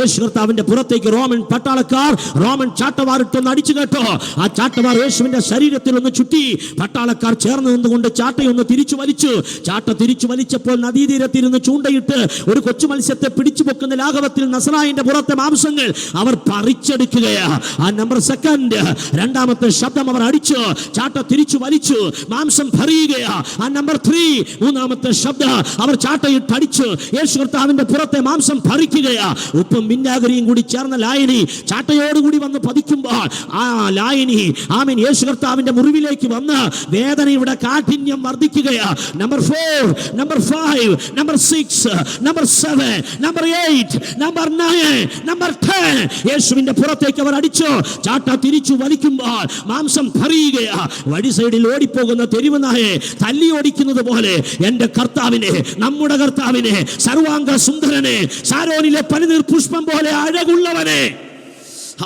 യേശു കർത്താവിന്റെ പുറത്തേക്ക് റോമൻ പട്ടാളക്കാർ റോമൻ ചാട്ടവാറിട്ടൊന്ന് അടിച്ചു കേട്ടോ. ആ ചാട്ടവാർ യേശുവിന്റെ ശരീരത്തിൽ ഒന്ന് ചുറ്റി. പട്ടാളക്കാർ ചേർന്ന് നിന്നുകൊണ്ട് ചാട്ടയൊന്ന് തിരിച്ചു വലിച്ചു. ചാട്ട തിരിച്ചു വലിച്ചപ്പോൾ നദീതീരത്തിരുന്ന് ചൂണ്ടയിട്ട് ഒരു കൊച്ചു മത്സ്യത്തെ പിടിച്ചു പൊക്കുന്ന ലാഘവത്തിൽ നസറായന്റെ പുറത്തെ മാംസങ്ങൾ അവർ പറിച്ചെടുക്കുകയാ. ആ നമ്പർ 2 രണ്ടാമത്തെ ശബ്ദം അവർ അടിച്ചു. ചാട്ട തിരിച്ചു വലിച്ചു, മാംസം ഭരിയുകയാ. ആ നമ്പർ 3 മൂന്നാമത്തെ ശബ്ദം അവർ ചാട്ടയിട്ട് അടിച്ചു. യേശു കർത്താവിന്റെ പുറത്തെ മാംസം ഭരിക്കുകയാ. ഉപ്പും വിന്നാഗിരിയും കൂടി ചേർന്ന ലായനി ചാട്ടയോടുകൂടി വന്ന് പതിക്കുമ്പോൾ ആ ലായനി ആമേൻ യേശു കർത്താവിന്റെ മുറിവിലേക്ക് വന്ന് വേദനയുടെ കാഠിന്യം വർദ്ധിക്കുകയാ. Number 4, number 5, number 6, number 7, number 8, number 9, number 10 യേശുവിന്റെ പുറത്തേക്ക് അവർ അടിച്ചു. ചാട്ട തിരിച്ചു വലിക്കുമ്പോൾ മാംസം ഭരിയുകയാ. വഴി സൈഡിൽ ഓടിപ്പോകുന്ന തെരുവ് നായെ തല്ലി ഓടിക്കുന്നത് പോലെ എന്റെ കർത്താവിനെ, നമ്മുടെ കർത്താവിനെ, സർവാംഗ സുന്ദരനെ, ശാരോനിലെ പനിനീർ പുഷ്പം പോലെ അഴകുള്ളവനെ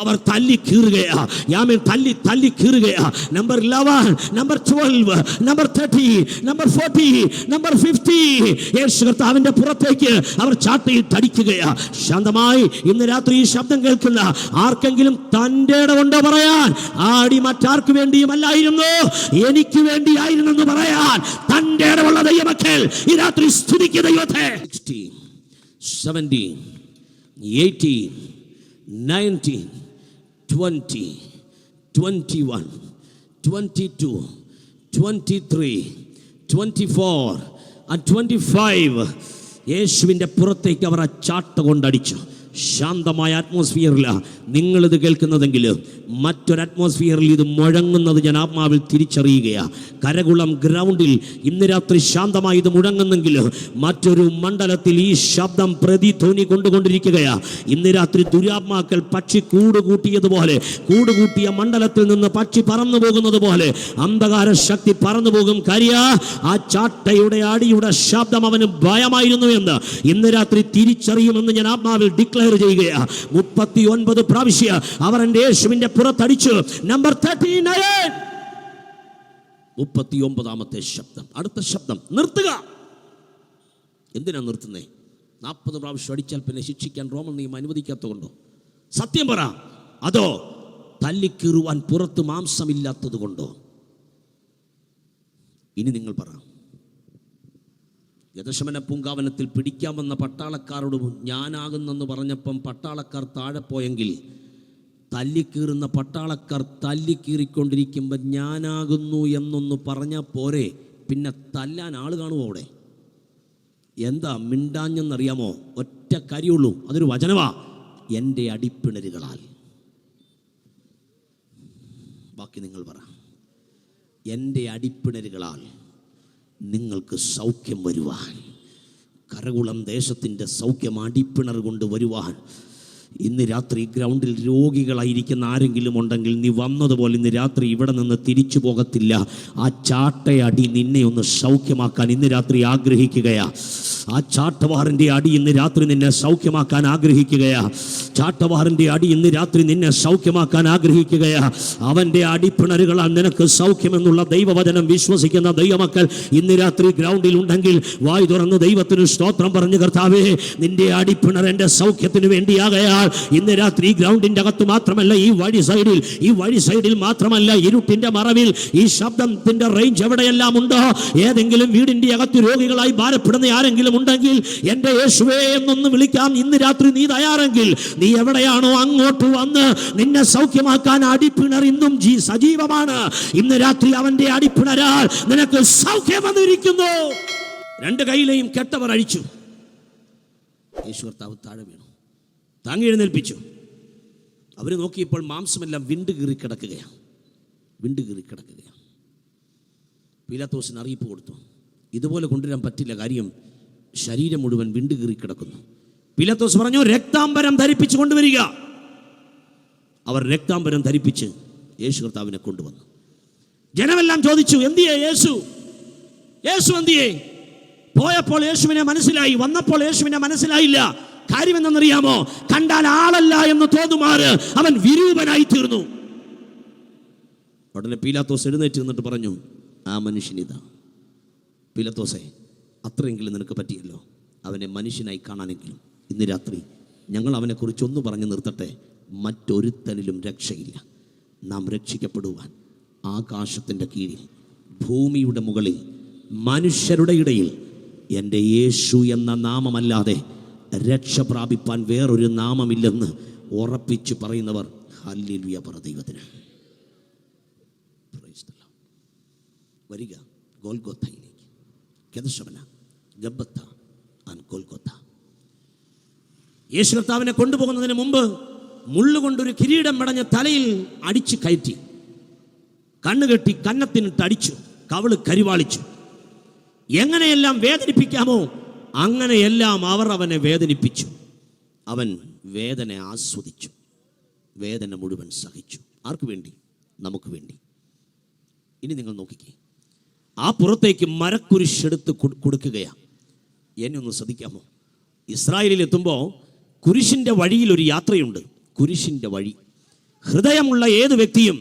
അവർ തല്ലിക്കീറുകയാ. തല്ലിക്കീറുകയാ. Number 11, number 12, number 30, number 40, number 50 യേശു കർത്താവിന്റെ പുറത്തേക്ക് അവർ ചാട്ടയിട്ടടിക്കുകയാ. ശാന്തമായി ഇന്ന് രാത്രി ഈ ശബ്ദം കേൾക്കുന്ന ആർക്കെങ്കിലും തൻ്റെ കൊണ്ട് പറയാൻ ആ അടി മറ്റാർക്ക് വേണ്ടിയുമല്ലായിരുന്നു, എനിക്ക് വേണ്ടിയായിരുന്നെന്ന് പറയാൻ തൻ്റെ ഇടമുള്ള ദൈവമക്കൾ ഈ രാത്രി സ്തുതിക്കുക ദൈവത്തെ. 60, 70, 80, 19, 20, 21, 22, 23, 24 and 25 യേശുവിൻ്റെ പുറത്തേക്ക് അവർ ആ ചാട്ട കൊണ്ടടിച്ചു. ശാന്തമായ അറ്റ്മോസ്ഫിയറിലാണ് നിങ്ങളിത് കേൾക്കുന്നതെങ്കിൽ മറ്റൊരു അറ്റ്മോസ്ഫിയറിൽ ഇത് മുഴങ്ങുന്നത് ഞാൻ ആത്മാവിൽ തിരിച്ചറിയുകയാണ്. കരകുളം ഗ്രൗണ്ടിൽ ഇന്ന് രാത്രി ശാന്തമായി ഇത് മുഴങ്ങുന്നെങ്കിൽ മറ്റൊരു മണ്ഡലത്തിൽ ഈ ശബ്ദം പ്രതിധ്വനി കൊണ്ടുകൊണ്ടിരിക്കുകയാണ്. ഇന്ന് രാത്രി ദുരാത്മാക്കൾ പക്ഷി കൂടുകൂട്ടിയതുപോലെ, കൂടുകൂട്ടിയ മണ്ഡലത്തിൽ നിന്ന് പക്ഷി പറന്നു പോകുന്നത് പോലെ അന്ധകാര ശക്തി പറന്നു പോകും. ആ ചാട്ടയുടെ അടിയുടെ ശബ്ദം അവന് ഭയമായിരുന്നു എന്ന് ഇന്ന് രാത്രി തിരിച്ചറിയുമെന്ന് ഞാൻ ആത്മാവിൽ ഡിക്ലെയർ ചെയ്യുകയാ. 39 പ്രാവശ്യം അവർ എൻ്റെ യേശുവിന്റെ പുറത്തടിച്ചു. നമ്പർ 39 39ാമത്തെ ശബ്ദം. അടുത്ത ശബ്ദം നിർത്തുക. എന്തിനാ നിർത്തുന്നേ? 40 പ്രാവശ്യം അടിച്ചാൽ പിന്നെ ശിക്ഷിക്കാൻ റോമൻ നിയമം അനുവദിക്കാത്തതുകൊണ്ടോ? സത്യം പറ. അതോ തല്ലിക്കീറുവാൻ പുറത്ത് മാംസമില്ലാത്തത് കൊണ്ടോ? ഇനി നിങ്ങൾ പറ. ഗതശമന പൂങ്കാവനത്തിൽ പിടിക്കാമെന്ന പട്ടാളക്കാരോട് ഞാനാകുന്നെന്ന് പറഞ്ഞപ്പം പട്ടാളക്കാർ താഴെ പോയെങ്കിൽ തല്ലിക്കീറുന്ന പട്ടാളക്കാർ തല്ലിക്കീറിക്കൊണ്ടിരിക്കുമ്പോൾ ഞാനാകുന്നു എന്നൊന്ന് പറഞ്ഞാൽ പോരെ, പിന്നെ തല്ലാൻ ആൾ കാണുമോ അവിടെ? എന്താ മിണ്ടാഞ്ഞെന്നറിയാമോ? ഒറ്റ കാര്യമുള്ളൂ, അതൊരു വചനമാ. എൻ്റെ അടിപ്പിണരുകളാൽ. ബാക്കി നിങ്ങൾ പറ. എൻ്റെ അടിപ്പിണരുകളാൽ നിങ്ങൾക്ക് സൗഖ്യം വരുവാൻ, കരകുളം ദേശത്തിൻ്റെ സൗഖ്യം അടിപ്പിണർ കൊണ്ട് വരുവാൻ ഇന്ന് രാത്രി ഗ്രൗണ്ടിൽ രോഗികളായിരിക്കുന്ന ആരെങ്കിലും ഉണ്ടെങ്കിൽ നീ വന്നതുപോലെ ഇന്ന് രാത്രി ഇവിടെ നിന്ന് തിരിച്ചു പോകത്തില്ല. ആ ചാട്ടയടി നിന്നെ ഒന്ന് സൗഖ്യമാക്കാൻ ഇന്ന് രാത്രി ആഗ്രഹിക്കുകയാ. ആ ചാട്ടവാറിൻ്റെ അടി ഇന്ന് രാത്രി നിന്നെ സൗഖ്യമാക്കാൻ ആഗ്രഹിക്കുകയാ. ചാട്ടവാറിൻ്റെ അടി ഇന്ന് രാത്രി നിന്നെ സൗഖ്യമാക്കാൻ ആഗ്രഹിക്കുകയാ. അവൻ്റെ അടിപ്പിണരുകളാൽ നിനക്ക് സൗഖ്യമെന്നുള്ള ദൈവവചനം വിശ്വസിക്കുന്ന ദൈവമക്കൾ ഇന്ന് രാത്രി ഗ്രൗണ്ടിൽ ഉണ്ടെങ്കിൽ വായ് തുറന്ന് ദൈവത്തിന് സ്തോത്രം പറഞ്ഞു, കർത്താവേ നിന്റെ അടിപ്പിണർ എൻ്റെ സൗഖ്യത്തിന് വേണ്ടിയാകയാൽ ഇന്ന് രാത്രി ഗ്രൗണ്ടിൻ്റെ അകത്ത് മാത്രമല്ല, ഈ വഴി സൈഡിൽ മാത്രമല്ല, ഇരുട്ടിൻ്റെ മറവിൽ ഈ ശബ്ദത്തിൻ്റെ റേഞ്ച് എവിടെയെല്ലാം ഉണ്ടോ, ഏതെങ്കിലും വീടിൻ്റെ അകത്ത് രോഗികളായി ഭാരപ്പെടുന്ന ആരെങ്കിലും ഉണ്ടെങ്കിൽ എൻ്റെ യേശുവേ എന്നൊന്ന് വിളിക്കാം. ഇന്ന് രാത്രി നീ തയ്യാറെങ്കിൽ നീ എവിടെയാണോ അങ്ങോട്ട് വന്ന് നിന്നെ സൗഖ്യമാക്കാൻ അടിപ്പിണർ ഇന്നും സജീവമാണ്. ഇന്ന് രാത്രി അവന്റെ അടിപ്പിണരാൽ നിനക്ക് സൗഖ്യം വന്നിരിക്കുന്നു. രണ്ട് കൈയിലെയും കെട്ടവർ അഴിച്ചു. യേശു കർത്താവ് താഴെ വീണു, താങ്ങി എഴുന്നേൽപ്പിച്ചു. അവർ നോക്കിയപ്പോൾ മാംസമെല്ലാം വിണ്ടുകീറി കിടക്കുകയാണ്. പീലാത്തോസിന് അറിയിപ്പ് കൊടുത്തു, ഇതുപോലെ കൊണ്ടുവരാൻ പറ്റില്ല, കാര്യം ശരീരം മുഴുവൻ വിണ്ടുകീറി കിടക്കുന്നു. പീലാത്തോസ് പറഞ്ഞു, രക്താംബരം ധരിപ്പിച്ചു കൊണ്ടുവരിക. അവർ രക്താംബരം ധരിപ്പിച്ച് യേശു കർത്താവിനെ കൊണ്ടുവന്നു. ജനമെല്ലാം ചോദിച്ചു, എന്തിയേ യേശു എന്തിയേ? പോയപ്പോൾ യേശുവിനെ മനസ്സിലായി, വന്നപ്പോൾ യേശുവിനെ മനസ്സിലായില്ല. കാര്യം എന്തെന്നറിയാമോ? കണ്ടാൽ ആളല്ല എന്ന് തോന്നുമാറ് അവൻ വിരൂപനായി തീർന്നു. ഉടനെ പീലാത്തോസ് എഴുന്നേറ്റ് നിന്നിട്ട് പറഞ്ഞു, ആ മനുഷ്യനിതാ. പീലാത്തോസേ, അത്രയെങ്കിലും നിനക്ക് പറ്റിയല്ലോ, അവനെ മനുഷ്യനായി കാണാനെങ്കിലും ഇന്ന് രാത്രി ഞങ്ങൾ അവനെക്കുറിച്ച് ഒന്ന് പറഞ്ഞു നിർത്തട്ടെ. മറ്റൊരുത്തനിലും രക്ഷയില്ല. നാം രക്ഷിക്കപ്പെടുവാൻ ആകാശത്തിൻ്റെ കീഴിൽ ഭൂമിയുടെ മുകളിൽ മനുഷ്യരുടെ ഇടയിൽ എൻ്റെ യേശു എന്ന നാമമല്ലാതെ രക്ഷ പ്രാപിപ്പാൻ വേറൊരു നാമമില്ലെന്ന് ഉറപ്പിച്ച് പറയുന്നവർ ഹല്ലേലൂയ പറ ദൈവത്തിന്. വരിക ഗോൽഗോഥയിലേക്ക്. കെദശമന, ഗബ്ബത്ത ആൻഡ് ഗോൽഗോഥ. യേശു കർത്താവിനെ കൊണ്ടുപോകുന്നതിന് മുമ്പ് മുള്ളുകൊണ്ടൊരു കിരീടം മെടഞ്ഞ് തലയിൽ അടിച്ച് കയറ്റി, കണ്ണുകെട്ടി കന്നത്തിനിട്ട് അടിച്ചു, കവിള് കരിവാളിച്ചു. എങ്ങനെയെല്ലാം വേദനിപ്പിക്കാമോ അങ്ങനെയെല്ലാം അവർ അവനെ വേദനിപ്പിച്ചു. അവൻ വേദന ആസ്വദിച്ചു, വേദന മുഴുവൻ സഹിച്ചു. ആർക്ക് വേണ്ടി? നമുക്ക് വേണ്ടി. ഇനി നിങ്ങൾ നോക്കിക്കേ, ആ പുറത്തേക്ക് മരക്കുരിശെടുത്ത് കൊടുക്കുകയാണ്. എന്നെ ഒന്ന് ശ്രദ്ധിക്കാമോ? ഇസ്രായേലിൽ എത്തുമ്പോൾ കുരിശിൻ്റെ വഴിയിൽ ഒരു യാത്രയുണ്ട്. കുരിശിൻ്റെ വഴി, ഹൃദയമുള്ള ഏത് വ്യക്തിയും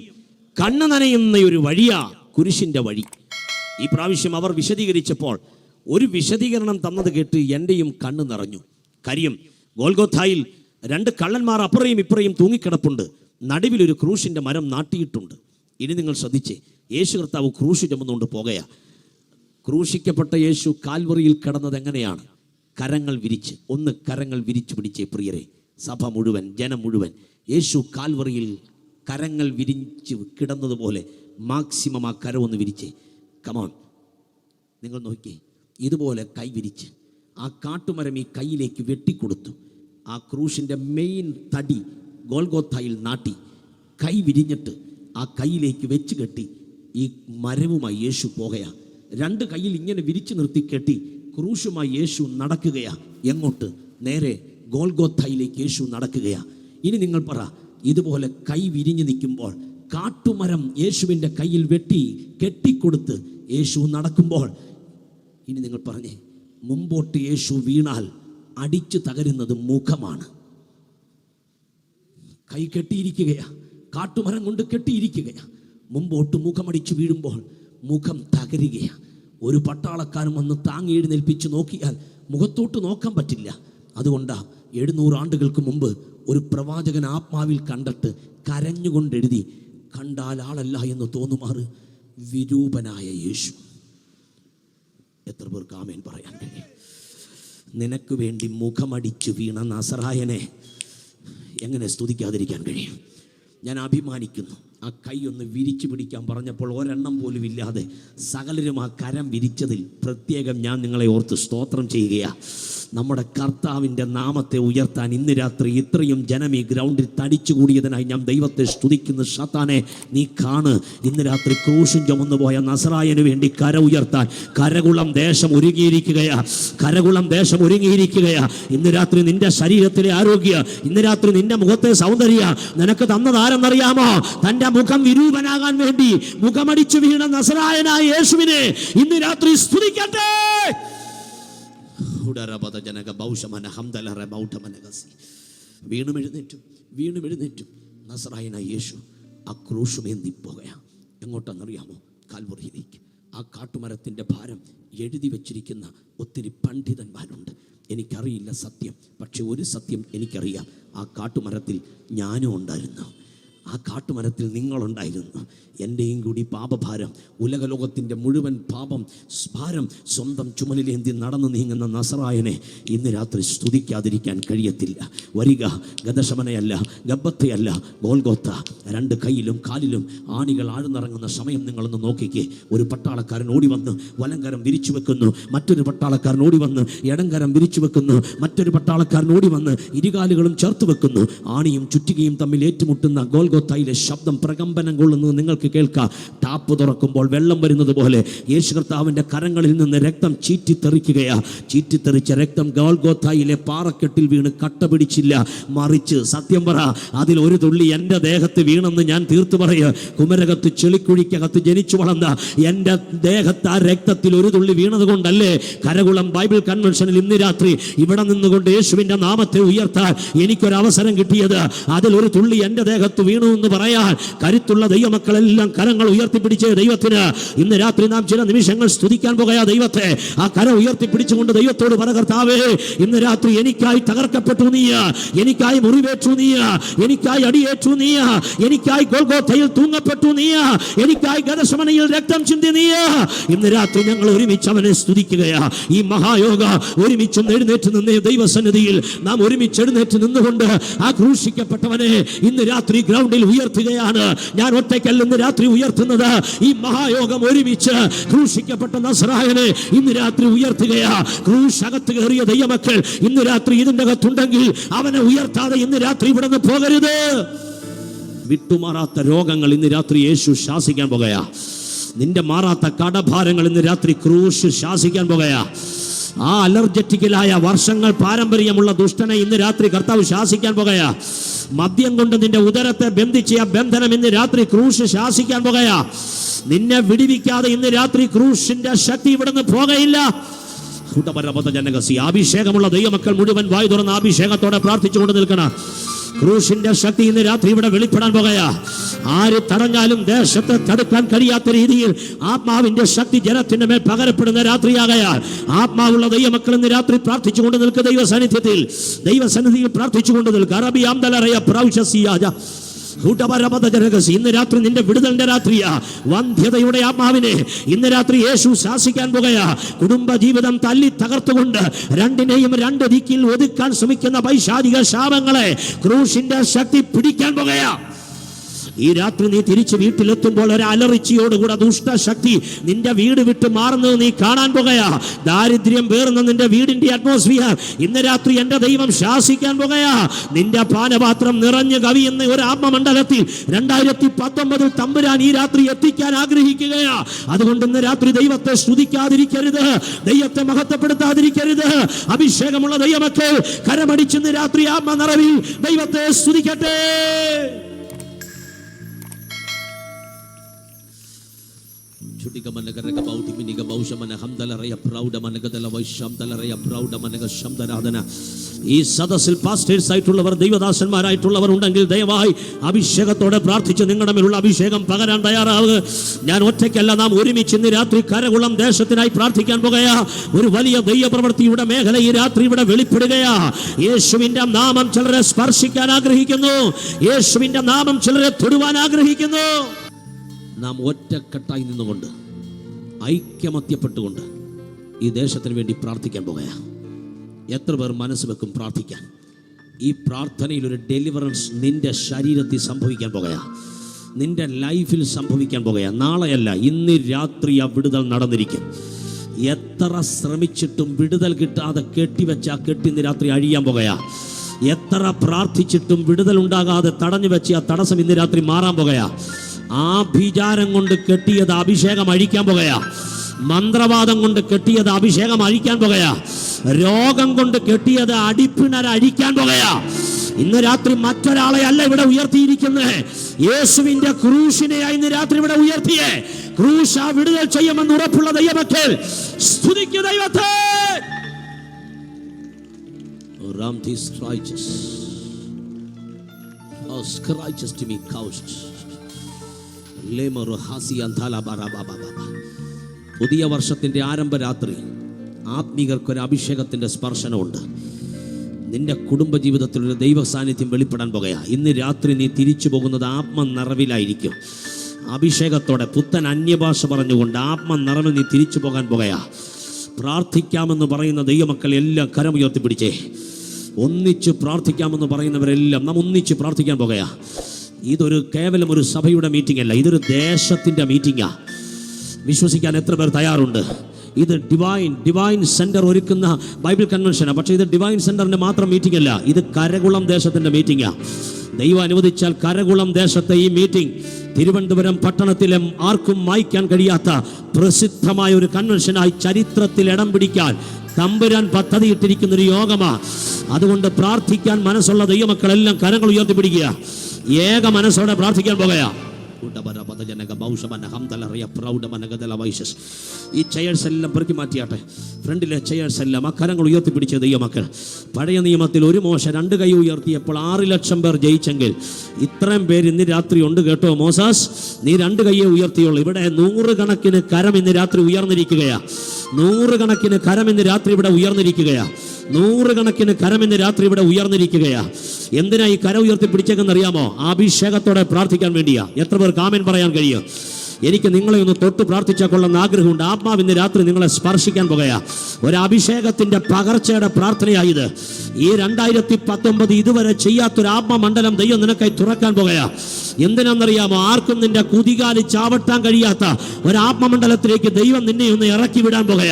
കണ്ണ് നനയുന്ന ഒരു വഴിയാ കുരിശിൻ്റെ വഴി. ഈ പ്രാവശ്യം അവർ വിശദീകരിച്ചപ്പോൾ ഒരു വിശദീകരണം തന്നത് കേട്ട് എൻ്റെയും കണ്ണ് നിറഞ്ഞു. കാര്യം ഗോൽഗോഥായിൽ രണ്ട് കള്ളന്മാർ അപ്പുറയും ഇപ്പുറയും തൂങ്ങിക്കിടപ്പുണ്ട്. നടുവിലൊരു ക്രൂശിൻ്റെ മരം നാട്ടിയിട്ടുണ്ട്. ഇനി നിങ്ങൾ ശ്രദ്ധിച്ചേ, യേശു കർത്താവ് ക്രൂശ് ചുമന്നുകൊണ്ട് പോകുകയാ. ക്രൂശിക്കപ്പെട്ട യേശു കാൽവറിയിൽ കിടന്നത് എങ്ങനെയാണ്? കരങ്ങൾ വിരിച്ച്. ഒന്ന് കരങ്ങൾ വിരിച്ചു പിടിച്ചേ പ്രിയരെ, സഭ മുഴുവൻ, ജനം മുഴുവൻ. യേശു കാൽവറിയിൽ കരങ്ങൾ വിരിച്ച് കിടന്നതുപോലെ മാക്സിമം ആ കരം ഒന്ന് വിരിച്ചേ. കമോൺ, നിങ്ങൾ നോക്കിയേ, ഇതുപോലെ കൈ വിരിച്ച് ആ കാട്ടുമരം ഈ കൈയിലേക്ക് വെട്ടിക്കൊടുത്തു. ആ ക്രൂശിൻ്റെ മെയിൻ തടി ഗോൽഗോഥായിൽ നാട്ടി, കൈ വിരിഞ്ഞിട്ട് ആ കൈയിലേക്ക് വെച്ച് കെട്ടി ഈ മരവുമായി യേശു പോകുകയാ. രണ്ട് കൈയിൽ ഇങ്ങനെ വിരിച്ചു നിർത്തി കെട്ടി ക്രൂശുമായി യേശു നടക്കുകയാ. എങ്ങോട്ട്? നേരെ ഗോൽഗോഥായിലേക്ക് യേശു നടക്കുകയാ. ഇനി നിങ്ങൾ പറ, ഇതുപോലെ കൈ വിരിഞ്ഞു നിൽക്കുമ്പോൾ കാട്ടുമരം യേശുവിൻ്റെ കയ്യിൽ വെട്ടി കെട്ടിക്കൊടുത്ത് യേശു നടക്കുമ്പോൾ, ഇനി നിങ്ങൾ പറഞ്ഞേ, മുമ്പോട്ട് യേശു വീണാൽ അടിച്ചു തകരുന്നത് മുഖമാണ്. കൈ കെട്ടിയിരിക്കുകയാ, കാട്ടുമരം കൊണ്ട് കെട്ടിയിരിക്കുകയാ. മുമ്പോട്ട് മുഖമടിച്ചു വീഴുമ്പോൾ മുഖം തകരുകയാ. ഒരു പട്ടാളക്കാരൻ വന്ന് താങ്ങി എഴുന്നേൽപ്പിച്ച് നോക്കിയാൽ മുഖത്തോട്ട് നോക്കാൻ പറ്റില്ല. അതുകൊണ്ടാ 700 ആണ്ടുകൾക്ക് മുമ്പ് ഒരു പ്രവാചകൻ ആത്മാവിൽ കണ്ടിട്ട് കരഞ്ഞുകൊണ്ടെഴുതി, കണ്ടാൽ ആളല്ല എന്ന് തോന്നുമാറ് വിരൂപനായ യേശു. എത്ര പേർക്ക് ആമേൻ പറയാൻ കഴിയും? നിനക്ക് വേണ്ടി മുഖമടിച്ചു വീണ നസറായനെ എങ്ങനെ സ്തുതിക്കാതിരിക്കാൻ കഴിയും? ഞാൻ അഭിമാനിക്കുന്നു. ആ കൈ ഒന്ന് വിരിച്ചു പിടിക്കാൻ പറഞ്ഞപ്പോൾ ഒരെണ്ണം പോലും ഇല്ലാതെ സകലരും ആ കരം വിരിച്ചതിൽ പ്രത്യേകം ഞാൻ നിങ്ങളെ ഓർത്ത് സ്തോത്രം ചെയ്യുകയാണ്. നമ്മുടെ കർത്താവിൻ്റെ നാമത്തെ ഉയർത്താൻ ഇന്ന് രാത്രി ഇത്രയും ജനം ഈ ഗ്രൗണ്ടിൽ തടിച്ചുകൂടിയതിനായി ഞാൻ ദൈവത്തെ സ്തുതിക്കുന്നു. ശത്താനെ, നീ കാണ്, ഇന്ന് രാത്രി ക്രൂശും ചുമന്നു പോയ നസറായന് വേണ്ടി കര ഉയർത്താൻ കരകുളം ദേശം ഒരുങ്ങിയിരിക്കുകയാ. കരകുളം ദേശം ഒരുങ്ങിയിരിക്കുകയാ. ഇന്ന് രാത്രി നിന്റെ ശരീരത്തിലെ ആരോഗ്യ, ഇന്ന് രാത്രി നിന്റെ മുഖത്തെ സൗന്ദര്യ നിനക്ക് തന്നതാരെന്നറിയാമോ? തൻ്റെ മുഖം വിരൂപനാകാൻ വേണ്ടി മുഖമടിച്ചു വീണ നസറായനായ യേശുവിനെ ഇന്ന് രാത്രി സ്തുതിക്കട്ടെ. വീണ്ടും എഴുന്നേറ്റും നസറായനായ യേശു ആ ക്രൂശുമേന്തി പോകുകയാണ്. എങ്ങോട്ടെന്നറിയാമോ? കാൽവറിയിലേക്ക്. ആ കാട്ടുമരത്തിൻ്റെ ഭാരം എഴുതി വച്ചിരിക്കുന്ന ഒത്തിരി പണ്ഡിതന്മാരുണ്ട്. എനിക്കറിയില്ല സത്യം, പക്ഷെ ഒരു സത്യം എനിക്കറിയാം. ആ കാട്ടുമരത്തിൽ ഞാനും ഉണ്ടായിരുന്നു. ആ കാട്ടുമരത്തിൽ നിങ്ങളുണ്ടായിരുന്നു. എൻ്റെയും കൂടി പാപഭാരം, ഉലകലോകത്തിൻ്റെ മുഴുവൻ ഭാരം സ്വന്തം ചുമലിലേന്തി നടന്നു നീങ്ങുന്ന നസറായനെ ഇന്ന് രാത്രി സ്തുതിക്കാതിരിക്കാൻ കഴിയത്തില്ല. വരിക, ഗദശമനയല്ല, ഗബ്ബത്തയല്ല, ഗോൽഗോത്ത. രണ്ട് കൈയിലും കാലിലും ആണികൾ ആഴ്ന്നിറങ്ങുന്ന സമയം നിങ്ങളൊന്ന് നോക്കിക്കേ. ഒരു പട്ടാളക്കാരൻ ഓടി വന്ന് വലങ്കരം വിരിച്ചു വെക്കുന്നു, മറ്റൊരു പട്ടാളക്കാരൻ ഓടി വന്ന് ഇടങ്കരം വിരിച്ചു വെക്കുന്നു, മറ്റൊരു പട്ടാളക്കാരൻ ഓടി വന്ന് ഇരുകാലുകളും ചേർത്ത് വെക്കുന്നു. ആണിയും ചുറ്റികയും തമ്മിൽ ഏറ്റുമുട്ടുന്ന ഗോൽഗോത്തയിലെ ശബ്ദം പ്രകമ്പനം കൊള്ളുന്നത് നിങ്ങൾക്ക് കേൾക്കാം. ടാപ്പ് തുറക്കുമ്പോൾ വെള്ളം വരുന്നത് പോലെ യേശു കർത്താവിൻ്റെ കരങ്ങളിൽ നിന്ന് രക്തം ചീറ്റിത്തെറിക്കുകയാ. ചീറ്റിത്തെറിച്ച രക്തം ഗോൽഗോത്തയിലെ പാറക്കെട്ടിൽ വീണ് കട്ട പിടിച്ചില്ല, മറിച്ച് സത്യം പറ, അതിൽ ഒരു തുള്ളി എൻ്റെ ദേഹത്ത് വീണെന്ന് ഞാൻ തീർത്തു പറയുക. കുമരകത്ത് ചെളിക്കുഴിക്കകത്ത് ജനിച്ചു വളർന്ന എൻ്റെ ദേഹത്ത് ആ രക്തത്തിൽ ഒരു തുള്ളി വീണത് കൊണ്ടല്ലേ കരകുളം ബൈബിൾ കൺവെൻഷനിൽ ഇന്ന് രാത്രി ഇവിടെ നിന്നുകൊണ്ട് യേശുവിൻ്റെ നാമത്തെ ഉയർത്താൻ എനിക്കൊരവസരം കിട്ടിയത്. അതിൽ ഒരു തുള്ളി എൻ്റെ ദേഹത്ത് വീണു എന്ന് പറയാൻ കരുത്തുള്ള ദൈവമക്കളെല്ലാം കരങ്ങൾ ഉയർത്തിപ്പിടിച്ച് ദൈവത്തിന് ഇന്ന് രാത്രി നാം ചില നിമിഷങ്ങൾ സ്തുതിക്കാൻ പോകുക. ദൈവത്തെ ആ കരം ഉയർത്തിപ്പിടിച്ചുകൊണ്ട് ദൈവത്തോട് പറ, കർത്താവേ, ഇന്ന് രാത്രി എനിക്കായി തകർക്കപ്പെട്ടു നീ, എനിക്കായി മുറിവേറ്റു നീ, എനിക്കായി അടിയേറ്റു നീ, എനിക്കായി ഗോൽഗോത്തയിൽ തൂങ്ങപ്പെട്ടു നീ, എനിക്കായി ഗദശമനയിൽ രക്തം ചിന്തി നീ. ഇന്ന് രാത്രി ഞങ്ങൾ ഒരുമിച്ച് അവനെ സ്തുതിക്കുകയാ. ഈ മഹായോഗ ഒരുമിച്ച് എഴുന്നേറ്റ് നിന്ന് ദൈവസന്നിധിയിൽ നാം ഒരുമിച്ച് എഴുന്നേറ്റ് നിന്നുകൊണ്ട് ആ ക്രൂശിക്കപ്പെട്ടവനെ ഇന്ന് രാത്രി ഗ്രൗണ്ടിൽ ഉയർത്തുകയാണ്. ഞാൻ ഒറ്റയ്ക്കല്ല ഇന്ന് രാത്രി ഉയർത്തുന്നത്. ഈ മഹായോഗം ഒരുമിച്ച് ക്രൂശിക്കപ്പെട്ട നസറായനെ ഇന്ന് രാത്രി ഉയർത്തുകയാ. ക്രൂശകത്ത് കയറിയ ദൈവമക്കൾ ഇന്ന് രാത്രി ഇതിന്റെ അകത്തുണ്ടെങ്കിൽ അവനെ ഉയർത്താതെ ഇന്ന് രാത്രി ഇവിടെ നിന്ന് പോകരുത്. വിട്ടുമാറാത്ത രോഗങ്ങൾ ഇന്ന് രാത്രി യേശു ശാസിക്കാൻ പോകുകയാ. നിന്റെ മാറാത്ത കടഭാരങ്ങൾ ഇന്ന് രാത്രി ക്രൂശ് ശാസിക്കാൻ പോകുകയാ. ആ അലർജറ്റിക്കലായ വർഷങ്ങൾ പാരമ്പര്യമുള്ള ദുഷ്ടനെ ഇന്ന് രാത്രി കർത്താവ് ശാസിക്കാൻ പോകുകയാ. മദ്യം കൊണ്ട് നിന്റെ ഉദരത്തെ ബന്ധിച്ച ബന്ധനം ഇന്ന് രാത്രി ക്രൂശ് ശാസിക്കാൻ പോകുകയാ. നിന്നെ വിടിവിക്കാതെ ഇന്ന് രാത്രി ക്രൂശിന്റെ ശക്തി ഇവിടുന്ന് പോകയില്ല. അഭിഷേകമുള്ള ദൈവമക്കൾ മുഴുവൻ വായു തുറന്ന് അഭിഷേകത്തോടെ പ്രാർത്ഥിച്ചുകൊണ്ട് നിൽക്കണം. ക്രൂശിന്റെ ശക്തി ഇന്ന് രാത്രി ഇവിടെ വെളിപ്പെടാൻ പോകുകയാ. ആര് തടഞ്ഞാലും ദേശത്തെ തടുക്കാൻ കഴിയാത്ത രീതിയിൽ ആത്മാവിന്റെ ശക്തി ജനത്തിന്റെ മേൽ പകരപ്പെടുന്ന രാത്രിയാകയാൽ ആത്മാവുള്ള ദൈവമക്കൾ ഇന്ന് രാത്രി പ്രാർത്ഥിച്ചുകൊണ്ട് നിൽക്കുക. ദൈവസന്നിധിയിൽ പ്രാർത്ഥിച്ചുകൊണ്ട് നിൽക്കുക. അറബി ആംദലറയ പ്രൗശസിയാജ ഇന്ന് രാത്രി നിന്റെ വിടുതലിന്റെ രാത്രിയാ. വന്ധ്യതയുടെ ആത്മാവിനെ ഇന്ന് രാത്രി യേശു ശാസിക്കാൻ പോകുകയാ. കുടുംബ ജീവിതം തല്ലി തകർത്തുകൊണ്ട് രണ്ടിനെയും രണ്ട് ദിക്കിൽ ഒതുക്കാൻ ശ്രമിക്കുന്ന പൈശാചിക ശാപങ്ങളെ ക്രൂശിന്റെ ശക്തി പിടിക്കാൻ പോകുകയാ. ഈ രാത്രി നീ തിരിച്ച് വീട്ടിലെത്തുമ്പോൾ ഒരു അലറിച്ചിയോടുകൂടെ ദുഷ്ടശക്തി നിന്റെ വീട് വിട്ട് മാറുന്നത് നീ കാണാൻ പോകുകയാ. ദാരിദ്ര്യം പേറുന്ന നിന്റെ വീടിന്റെ അറ്റ്മോസ്ഫിയർ ഇന്ന് രാത്രി എന്റെ ദൈവം ശാസിക്കാൻ പോകുകയാ. നിന്റെ പാനപാത്രം നിറഞ്ഞു കവിയുന്ന ഒരു ആത്മമണ്ഡലത്തിൽ 2019 തമ്പുരാൻ ഈ രാത്രി എത്തിക്കാൻ ആഗ്രഹിക്കുകയാ. അതുകൊണ്ട് ഇന്ന് രാത്രി ദൈവത്തെ സ്തുതിക്കാതിരിക്കരുത്, ദൈവത്തെ മഹത്വപ്പെടുത്താതിരിക്കരുത്. അഭിഷേകമുള്ള ദൈവമക്കൾ കരമടിച്ചിന്ന് രാത്രി ആത്മനിറവിൽ ദൈവത്തെ സ്തുതിക്കട്ടെ. ഈ സദസ്സിൽ പാസ്റ്റേഴ്സ് ആയിട്ടുള്ളവർ, ദൈവദാസന്മാരായിട്ടുള്ളവർ ഉണ്ടെങ്കിൽ ദയവായി അഭിഷേകത്തോടെ പ്രാർത്ഥിച്ച് നിങ്ങളുടെ മേലുള്ള അഭിഷേകം പകരാൻ തയ്യാറാവുക. ഞാൻ ഒറ്റയ്ക്കല്ല, നാം ഒരുമിച്ച് ഇന്ന് രാത്രി കരകുളം ദേശത്തിനായി പ്രാർത്ഥിക്കാൻ പോകുകയാ. ഒരു വലിയ ദൈവപ്രവൃത്തിയുടെ മേഖല ഈ രാത്രി ഇവിടെ വെളിപ്പെടുകയാ. യേശുവിന്റെ നാമം ചിലരെ സ്പർശിക്കാൻ ആഗ്രഹിക്കുന്നു. യേശുവിന്റെ നാമം ചിലരെ തൊടുവാൻ ആഗ്രഹിക്കുന്നു. നാം ഒറ്റക്കെട്ടായി നിന്നുകൊണ്ട് ഐക്യമത്യപ്പെട്ടുകൊണ്ട് ഈ ദേശത്തിന് വേണ്ടി പ്രാർത്ഥിക്കാൻ പോകുക. എത്ര പേർ മനസ്സ് വെക്കും പ്രാർത്ഥിക്കാൻ? ഈ പ്രാർത്ഥനയിൽ ഒരു ഡെലിവറൻസ് നിന്റെ ശരീരത്തിൽ സംഭവിക്കാൻ പോകുക. നിന്റെ ലൈഫിൽ സംഭവിക്കാൻ പോകുക. നാളെയല്ല, ഇന്ന് രാത്രി ആ വിടുതൽ നടന്നിരിക്കും. എത്ര ശ്രമിച്ചിട്ടും വിടുതൽ കിട്ടാതെ കെട്ടിവെച്ച ആ കെട്ടി ഇന്ന് രാത്രി അഴിയാൻ പോകുക. എത്ര പ്രാർത്ഥിച്ചിട്ടും വിടുതൽ ഉണ്ടാകാതെ തടഞ്ഞു വെച്ച ആ തടസ്സം ഇന്ന് രാത്രി മാറാൻ പോകുക. ആ വിചാരം കൊണ്ട് കെട്ടിയത് അഭിഷേകം അഴിക്കാൻ പോകുക. മന്ത്രവാദം കൊണ്ട് കെട്ടിയത് അഭിഷേകം അഴിക്കാൻ പോകുക. രോഗം കൊണ്ട് കെട്ടിയത് അടിപ്പിണര അഴിക്കാൻ പോകുക. ഇന്ന് രാത്രി മറ്റൊരാളെ അല്ല ഇവിടെ ഉയർത്തിയിരിക്കുന്നത്, യേശുവിന്റെ ക്രൂശിനെയാ ഇന്ന് രാത്രി ഇവിടെ ഉയർത്തിയേ. ക്രൂശ വിടുതൽ ചെയ്യുമെന്ന് ഉറപ്പുള്ള ദൈവമക്കൾ സ്തുതിക്കൂ ദൈവത്തെ. പുതിയ വർഷത്തിന്റെ ആരംഭ രാത്രി ആത്മീകർക്കൊരു അഭിഷേകത്തിന്റെ സ്പർശനമുണ്ട്. നിന്റെ കുടുംബജീവിതത്തിൽ ഒരു ദൈവ സാന്നിധ്യം വെളിപ്പെടാൻ പോകുക. ഇന്ന് രാത്രി നീ തിരിച്ചു പോകുന്നത് ആത്മനിറവിലായിരിക്കും. അഭിഷേകത്തോടെ പുത്തൻ അന്യഭാഷ പറഞ്ഞുകൊണ്ട് ആത്മനിറവിൽ നീ തിരിച്ചു പോകാൻ പോകുക. പ്രാർത്ഥിക്കാമെന്ന് പറയുന്ന ദൈവമക്കൾ എല്ലാം കരമുയർത്തി പിടിച്ചേ. ഒന്നിച്ച് പ്രാർത്ഥിക്കാമെന്ന് പറയുന്നവരെല്ലാം നാം ഒന്നിച്ച് പ്രാർത്ഥിക്കാൻ പോകുക. ഇതൊരു കേവലം ഒരു സഭയുടെ മീറ്റിംഗ് അല്ല, ഇതൊരു ദേശത്തിൻ്റെ മീറ്റിംഗാ. വിശ്വസിക്കാൻ എത്ര പേർ തയ്യാറുണ്ട്? ഇത് ഡിവൈൻ സെന്റർ ഒരുക്കുന്ന ബൈബിൾ കൺവെൻഷനാണ്. പക്ഷേ ഇത് ഡിവൈൻ സെന്ററിന്റെ മാത്രം മീറ്റിംഗ് അല്ല, ഇത് കരകുളം ദേശത്തിന്റെ മീറ്റിംഗാണ്. ദൈവം അനുവദിച്ചാൽ കരകുളം ദേശത്തെ ഈ മീറ്റിംഗ് തിരുവനന്തപുരം പട്ടണത്തിലെ ആർക്കും മായ്ക്കാൻ കഴിയാത്ത പ്രസിദ്ധമായ ഒരു കൺവെൻഷനായി ചരിത്രത്തിൽ ഇടം പിടിക്കാൻ തമ്പുരാൻ പദ്ധതിയിട്ടിരിക്കുന്ന ഒരു യോഗമാണ്. അതുകൊണ്ട് പ്രാർത്ഥിക്കാൻ മനസ്സുള്ള ദൈവമക്കളെല്ലാം കരങ്ങൾ ഉയർത്തിപ്പിടിക്കുക. ഏക മനസ്സോടെ പ്രാർത്ഥിക്കാൻ പോകുക. ഈ ചെയേഴ്സ് എല്ലാം പെറുക്കി മാറ്റിയാട്ടെ. ഫ്രണ്ടിലെ ചെയേഴ്സ് എല്ലാം ആ കരങ്ങൾ ഉയർത്തിപ്പിടിച്ച ദൈവമക്കൾ. പഴയ നിയമത്തിൽ ഒരു മോശ 2 കൈ ഉയർത്തിയപ്പോൾ 6 ലക്ഷം പേർ ജയിച്ചെങ്കിൽ ഇത്രയും പേര് ഇന്ന് രാത്രി ഉണ്ട് കേട്ടോ. മോസാസ്, നീ 2 കൈയെ ഉയർത്തിയുള്ളൂ. ഇവിടെ 100 കണക്കിന് കരം ഇന്ന് രാത്രി ഉയർന്നിരിക്കുകയാ. 100 കണക്കിന് കരം ഇന്ന് രാത്രി ഇവിടെ ഉയർന്നിരിക്കുകയാ. 100 കണക്കിന് കരം ഇന്ന് രാത്രി ഇവിടെ ഉയർന്നിരിക്കുകയാ. എന്തിനാ ഈ കരം ഉയർത്തി പിടിച്ചേക്കെന്നറിയാമോ? അഭിഷേകത്തോടെ പ്രാർത്ഥിക്കാൻ വേണ്ടിയാ. എത്ര പേർക്ക് ആമേൻ പറയാൻ കഴിയും? എനിക്ക് നിങ്ങളെ ഒന്ന് തൊട്ട് പ്രാർത്ഥിച്ചാൽ കൊള്ളുന്ന ആഗ്രഹമുണ്ട്. ആത്മാവ് ഇന്ന് രാത്രി നിങ്ങളെ സ്പർശിക്കാൻ പോകുക. ഒരു അഭിഷേകത്തിന്റെ പകർച്ചയുടെ പ്രാർത്ഥനയായത്. ഈ 2019 ഇതുവരെ ചെയ്യാത്തൊരു ആത്മമണ്ഡലം ദൈവം നിനക്കായി തുറക്കാൻ പോകുക. എന്തിനാണെന്നറിയാമോ? ആർക്കും നിന്റെ കുതികാലി ചാവട്ടാൻ കഴിയാത്ത ഒരു ആത്മമണ്ഡലത്തിലേക്ക് ദൈവം നിന്നെ ഒന്ന് ഇറക്കി വിടാൻ പോകുക.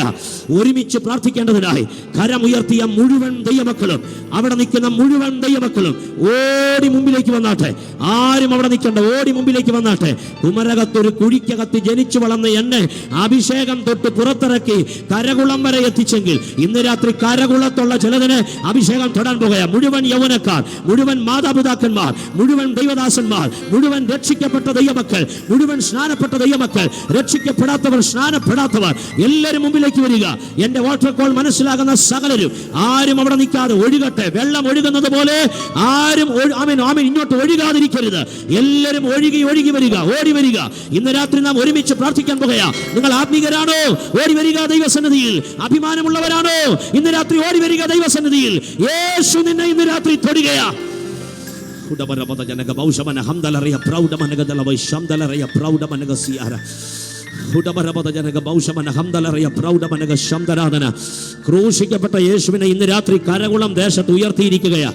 ഒരുമിച്ച് പ്രാർത്ഥിക്കേണ്ടതിനായി കരമുയർത്തിയ മുഴുവൻ ദൈവമക്കളും, അവിടെ നിൽക്കുന്ന മുഴുവൻ ദൈവമക്കളും ഓടി മുമ്പിലേക്ക് വന്നാട്ടെ. ആരും അവിടെ നിൽക്കണ്ട, ഓടി മുമ്പിലേക്ക് വന്നാട്ടെ. കുമരകത്തൊരു കുഴിക്കകത്ത് ജനിച്ചു വളർന്ന എന്നെ അഭിഷേകം തൊട്ട് പുറത്തിറക്കി കരകുളം വരെ എത്തിച്ചെങ്കിൽ ഇന്ന് രാത്രി കരകുളത്തുള്ള ചിലതിനെ അഭിഷേകം തൊടാൻ പോകുക. മുഴുവൻ യൗവനക്കാർ, മുഴുവൻ മാതാപിതാക്കന്മാർ, മുഴുവൻ ദൈവദാസന്മാർ, മുഴുവൻ രക്ഷിക്കപ്പെട്ട ദൈവമക്കൾ, മുഴുവൻ സ്നാനപ്പെട്ട ദൈവമക്കൾ, രക്ഷിക്കപ്പെടാത്തവർ, സ്നാനപ്പെടാത്തവർ എല്ലാവരും മുമ്പിലേക്ക് വരിക. എന്റെ വാട്ടർ കോൾ മനസ്സിലാകുന്ന സകലരും ആരും അവിടെ നിൽക്കാതെ ഒഴുകട്ടെ. വെള്ളം ഒഴുകുന്നത് പോലെ ആരും ഇങ്ങോട്ട് ഒഴുകാതിരിക്കരുത്. എല്ലാവരും ഒഴുകി വരിക, ഓടി വരിക. ഇന്ന് രാത്രി നാം ഒരുമിച്ച് പ്രാർത്ഥിക്കാൻ പോകുക. നിങ്ങൾ ആത്മീകരാണോ? ഓടി വരിക ദൈവസന്നിധിയിൽ. അഭിമാനമുള്ളവരാണോ? ഇന്ന് രാത്രി ഓടി വരിക ദൈവസന്നിധിയിൽ. യേശു നിന്നെ ഇന്ന് രാത്രി തൊടുകയാ. ക്രൂശിക്കപ്പെട്ട യേശുവിനെ ഇന്ന് രാത്രി കരകുളം ദേശത്ത് ഉയർത്തിയിരിക്കുകയാ.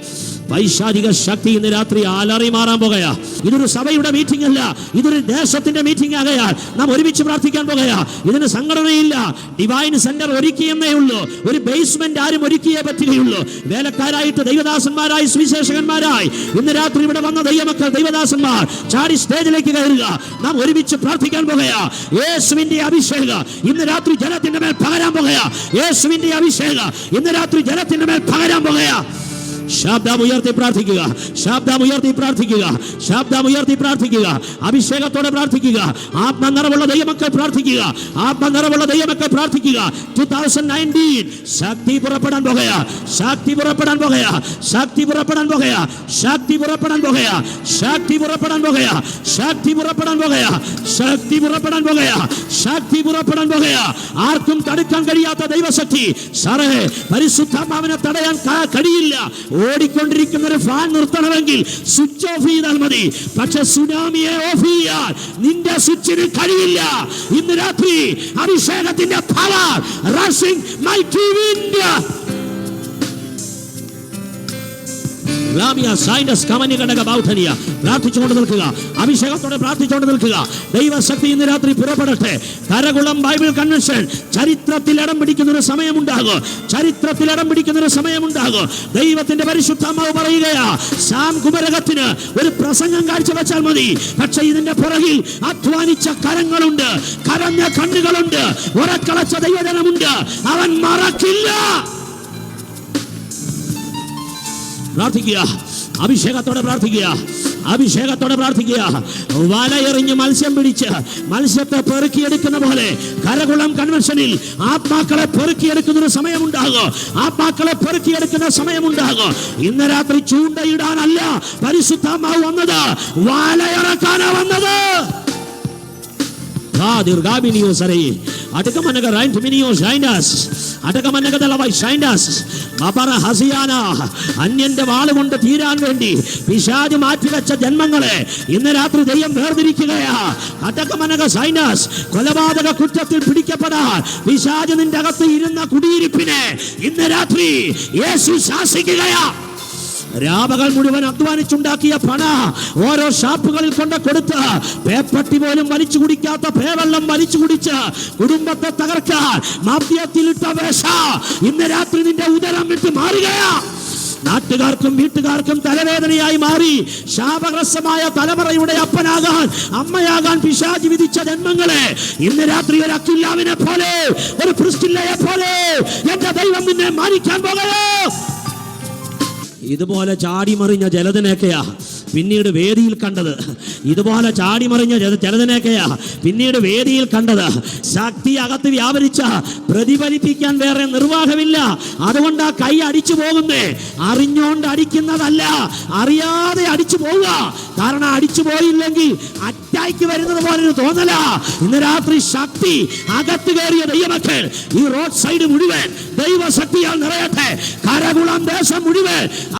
പൈശാചിക ശക്തി ഇന്ന് രാത്രി അലറി മാറാൻ പോകുകയാ. ഇതൊരു സഭയുടെ മീറ്റിംഗ് അല്ല, ഇതൊരു ദേശത്തിന്റെ മീറ്റിംഗ് ആകയാൽ നാം ഒരുമിച്ച് പ്രാർത്ഥിക്കാൻ പോകുകയാ. ഇതിന് സംഘടനയില്ല, ഡിവൈൻ സെന്റർ ഒരുക്കിയെന്നേ ഉള്ളൂ. ഒരു ബേസ്മെന്റ് ആരും ഒരുക്കിയേ പറ്റുകയുള്ളൂ. വേലക്കാരായിട്ട് ദൈവദാസന്മാരായി, സുവിശേഷകന്മാരായി ഇന്ന് രാത്രി ഇവിടെ വന്ന ദൈവമക്കൾ, ദൈവദാസന്മാർ ചാടി സ്റ്റേജിലേക്ക് കയറുക. നാം ഒരുമിച്ച് പ്രാർത്ഥിക്കാൻ പോകുകയാ. യേശുവിന്റെ അഭിഷേകം ഇന്ന് രാത്രി ജനത്തിന്റെ മേൽ പകരാൻ പോകുകയാ. യേശുവിന്റെ അഭിഷേകം ഇന്ന് രാത്രി ജനത്തിന്റെ മേൽ പകരാൻ പോകുകയാ. ശബ്ദമുയർത്തി പ്രാർത്ഥിക്കുക, ശബ്ദമുയർത്തി പ്രാർത്ഥിക്കുക, ശബ്ദമുയർത്തി പ്രാർത്ഥിക്കുക. അഭിഷേകത്തോടെ പ്രാർത്ഥിക്കുക. ആത്മനിറവുള്ള ദൈവമക്കൾ പ്രാർത്ഥിക്കുക, ആത്മനിറവുള്ള ദൈവമക്കൾ പ്രാർത്ഥിക്കുക. 2019 ശക്തി പുറപ്പെടാൻ പോകുക, ശക്തി പുറപ്പെടാൻ പോകുക, ശക്തി പുറപ്പെടാൻ പോകുക, ശക്തി പുറപ്പെടാൻ പോകുക, ശക്തി പുറപ്പെടാൻ പോകുക, ശക്തി പുറപ്പെടാൻ പോകുക, ശക്തി പുറപ്പെടാൻ പോകുക, ശക്തി പുറപ്പെടാൻ പോകുക. ആർക്കും തടുക്കാൻ കഴിയാത്ത ദൈവശക്തി. സാറേ, പരിശുദ്ധാത്മാവിനെ തടയാൻ കഴിയില്ല. ഓടിക്കൊണ്ടിരിക്കുന്ന ഒരു ഫാൻ നിർത്തണമെങ്കിൽ സ്വിച്ച് ഓഫ് ചെയ്താൽ മതി. പക്ഷെ സുനാമിയെ ഓഫ് ചെയ്യാൻ നിന്റെ സ്വിച്ചിന് കഴിയില്ല. ഇന്ന് രാത്രി അഭിഷേകത്തിന്റെ പവർ, rushing mighty wind. പ്രാർത്ഥിച്ചുകൊണ്ട് നിൽക്കുക, അഭിഷേകത്തോടെ പ്രാർത്ഥിച്ചുകൊണ്ട് നിൽക്കുക. ദൈവശക്തി ഇന്ന് രാത്രി പുറപ്പെടട്ടെ. കരകുളം ബൈബിൾ കൺവെൻഷൻ ചരിത്രത്തിൽ ഇടം പിടിക്കുന്ന ഒരു സമയമുണ്ടാകും. ചരിത്രത്തിൽ ഇടം പിടിക്കുന്ന ഒരു സമയമുണ്ടാകും. ദൈവത്തിന്റെ പരിശുദ്ധാത്മാവ് പറയുകയാ, സാം കുമരകത്തിന് ഒരു പ്രസംഗം കാഴ്ചവെച്ചാൽ മതി, പക്ഷെ ഇതിന്റെ പുറകിൽ അധ്വാനിച്ച കരങ്ങളുണ്ട്, കരഞ്ഞ കണ്ണുകളുണ്ട്, ഉറക്കളച്ച ദൈവജനമുണ്ട്. അവൻ മറക്കില്ല. പ്രാർത്ഥിക്കുക, അഭിഷേകത്തോടെ പ്രാർത്ഥിക്കുക, അഭിഷേകത്തോടെ പ്രാർത്ഥിക്കുക. വലയെറിഞ്ഞ് മത്സ്യം പിടിച്ച് മത്സ്യത്തെ പെറുക്കിയെടുക്കുന്ന പോലെ കരകുളം കൺവെൻഷനിൽ ആത്മാക്കളെ പെറുക്കിയെടുക്കുന്ന ഒരു സമയമുണ്ടാകും. ആത്മാക്കളെ പെറുക്കിയെടുക്കുന്ന സമയമുണ്ടാകും. ഇന്ന് രാത്രി ചൂണ്ടയിടാനല്ല പരിശുദ്ധാത്മാവ് വന്നത്, വലയിറക്കാനാ വന്നത്. അന്യന്റെ വാളുകൊണ്ട് തീരാൻ വേണ്ടി പിശാച് മാറ്റിവെച്ച ജന്മങ്ങളെ ഇന്ന് രാത്രി ദൈവം വേർതിരിക്കുകയാ. അടക്കമനക സൈനസ് കൊലപാതക കുറ്റത്തിൽ പിടിക്കപ്പെടാൻ പിശാച് നിന്റെ അകത്ത് ഇരുന്ന കുടിയിരിപ്പിനെ ഇന്ന് രാത്രി യേശു ശാസിക്കുകയാ. രാപകൾ മുഴുവൻ അധ്വാനിച്ചുണ്ടാക്കിയ പണ ഓരോ ഷാപ്പുകളിൽ കൊണ്ട് കൊടുത്ത് പേപ്പട്ടി പോലും വലിച്ചു കുടിക്കാത്ത പേവെള്ളം വലിച്ചു കുടിച്ച് കുടുംബത്തെ തകർക്കാൻ മദ്യത്തിലിട്ട വേഷ ഇന്ന് രാത്രി നിന്റെ ഉദരം വിട്ട് മാറുകയാ. നാട്ടുകാർക്കും വീട്ടുകാർക്കും തലവേദനയായി മാറി ശാപഗ്രസ്തമായ തലമുറയുടെ അപ്പനാകാൻ അമ്മയാകാൻ പിശാച് വിധിച്ച ജന്മങ്ങളെ ഇന്ന് രാത്രി ഒരു അക്കില്ലാവിനെ പോലെ, ഒരു പ്രിസ്കില്ലയെ പോലെ എന്റെ ദൈവം നിന്നെ മാനിക്കാൻ പോകയോ. ഇതുപോലെ ചാടിമറിഞ്ഞ ജലതനെയൊക്കെയാ പിന്നീട് വേദിയിൽ കണ്ടത്. ഇതുപോലെ ചാടിമറിഞ്ഞ ജലതനെയൊക്കെയാ പിന്നീട് വേദിയിൽ കണ്ടത്. ശക്തി അകത്ത് വ്യാപരിച്ച പ്രതിഫലിപ്പിക്കാൻ വേറെ നിർവാഹമില്ല. അതുകൊണ്ട് ആ കൈ അടിച്ചു പോകുന്നേ. അറിഞ്ഞോണ്ട് അടിക്കുന്നതല്ല, അറിയാതെ അടിച്ചു പോവുക. കാരണം അടിച്ചു പോയില്ലെങ്കിൽ അറ്റാക്ക് വരുന്നത് പോലെ തോന്നല. ഇന്ന് രാത്രി ശക്തി അകത്ത് കയറിയ ദൈവമക്കൾ ഈ റോഡ് സൈഡ് മുഴുവൻ ദൈവശക്തിയാൽ നിറയട്ടെ. കരകുളം ദേശം മുഴുവൻ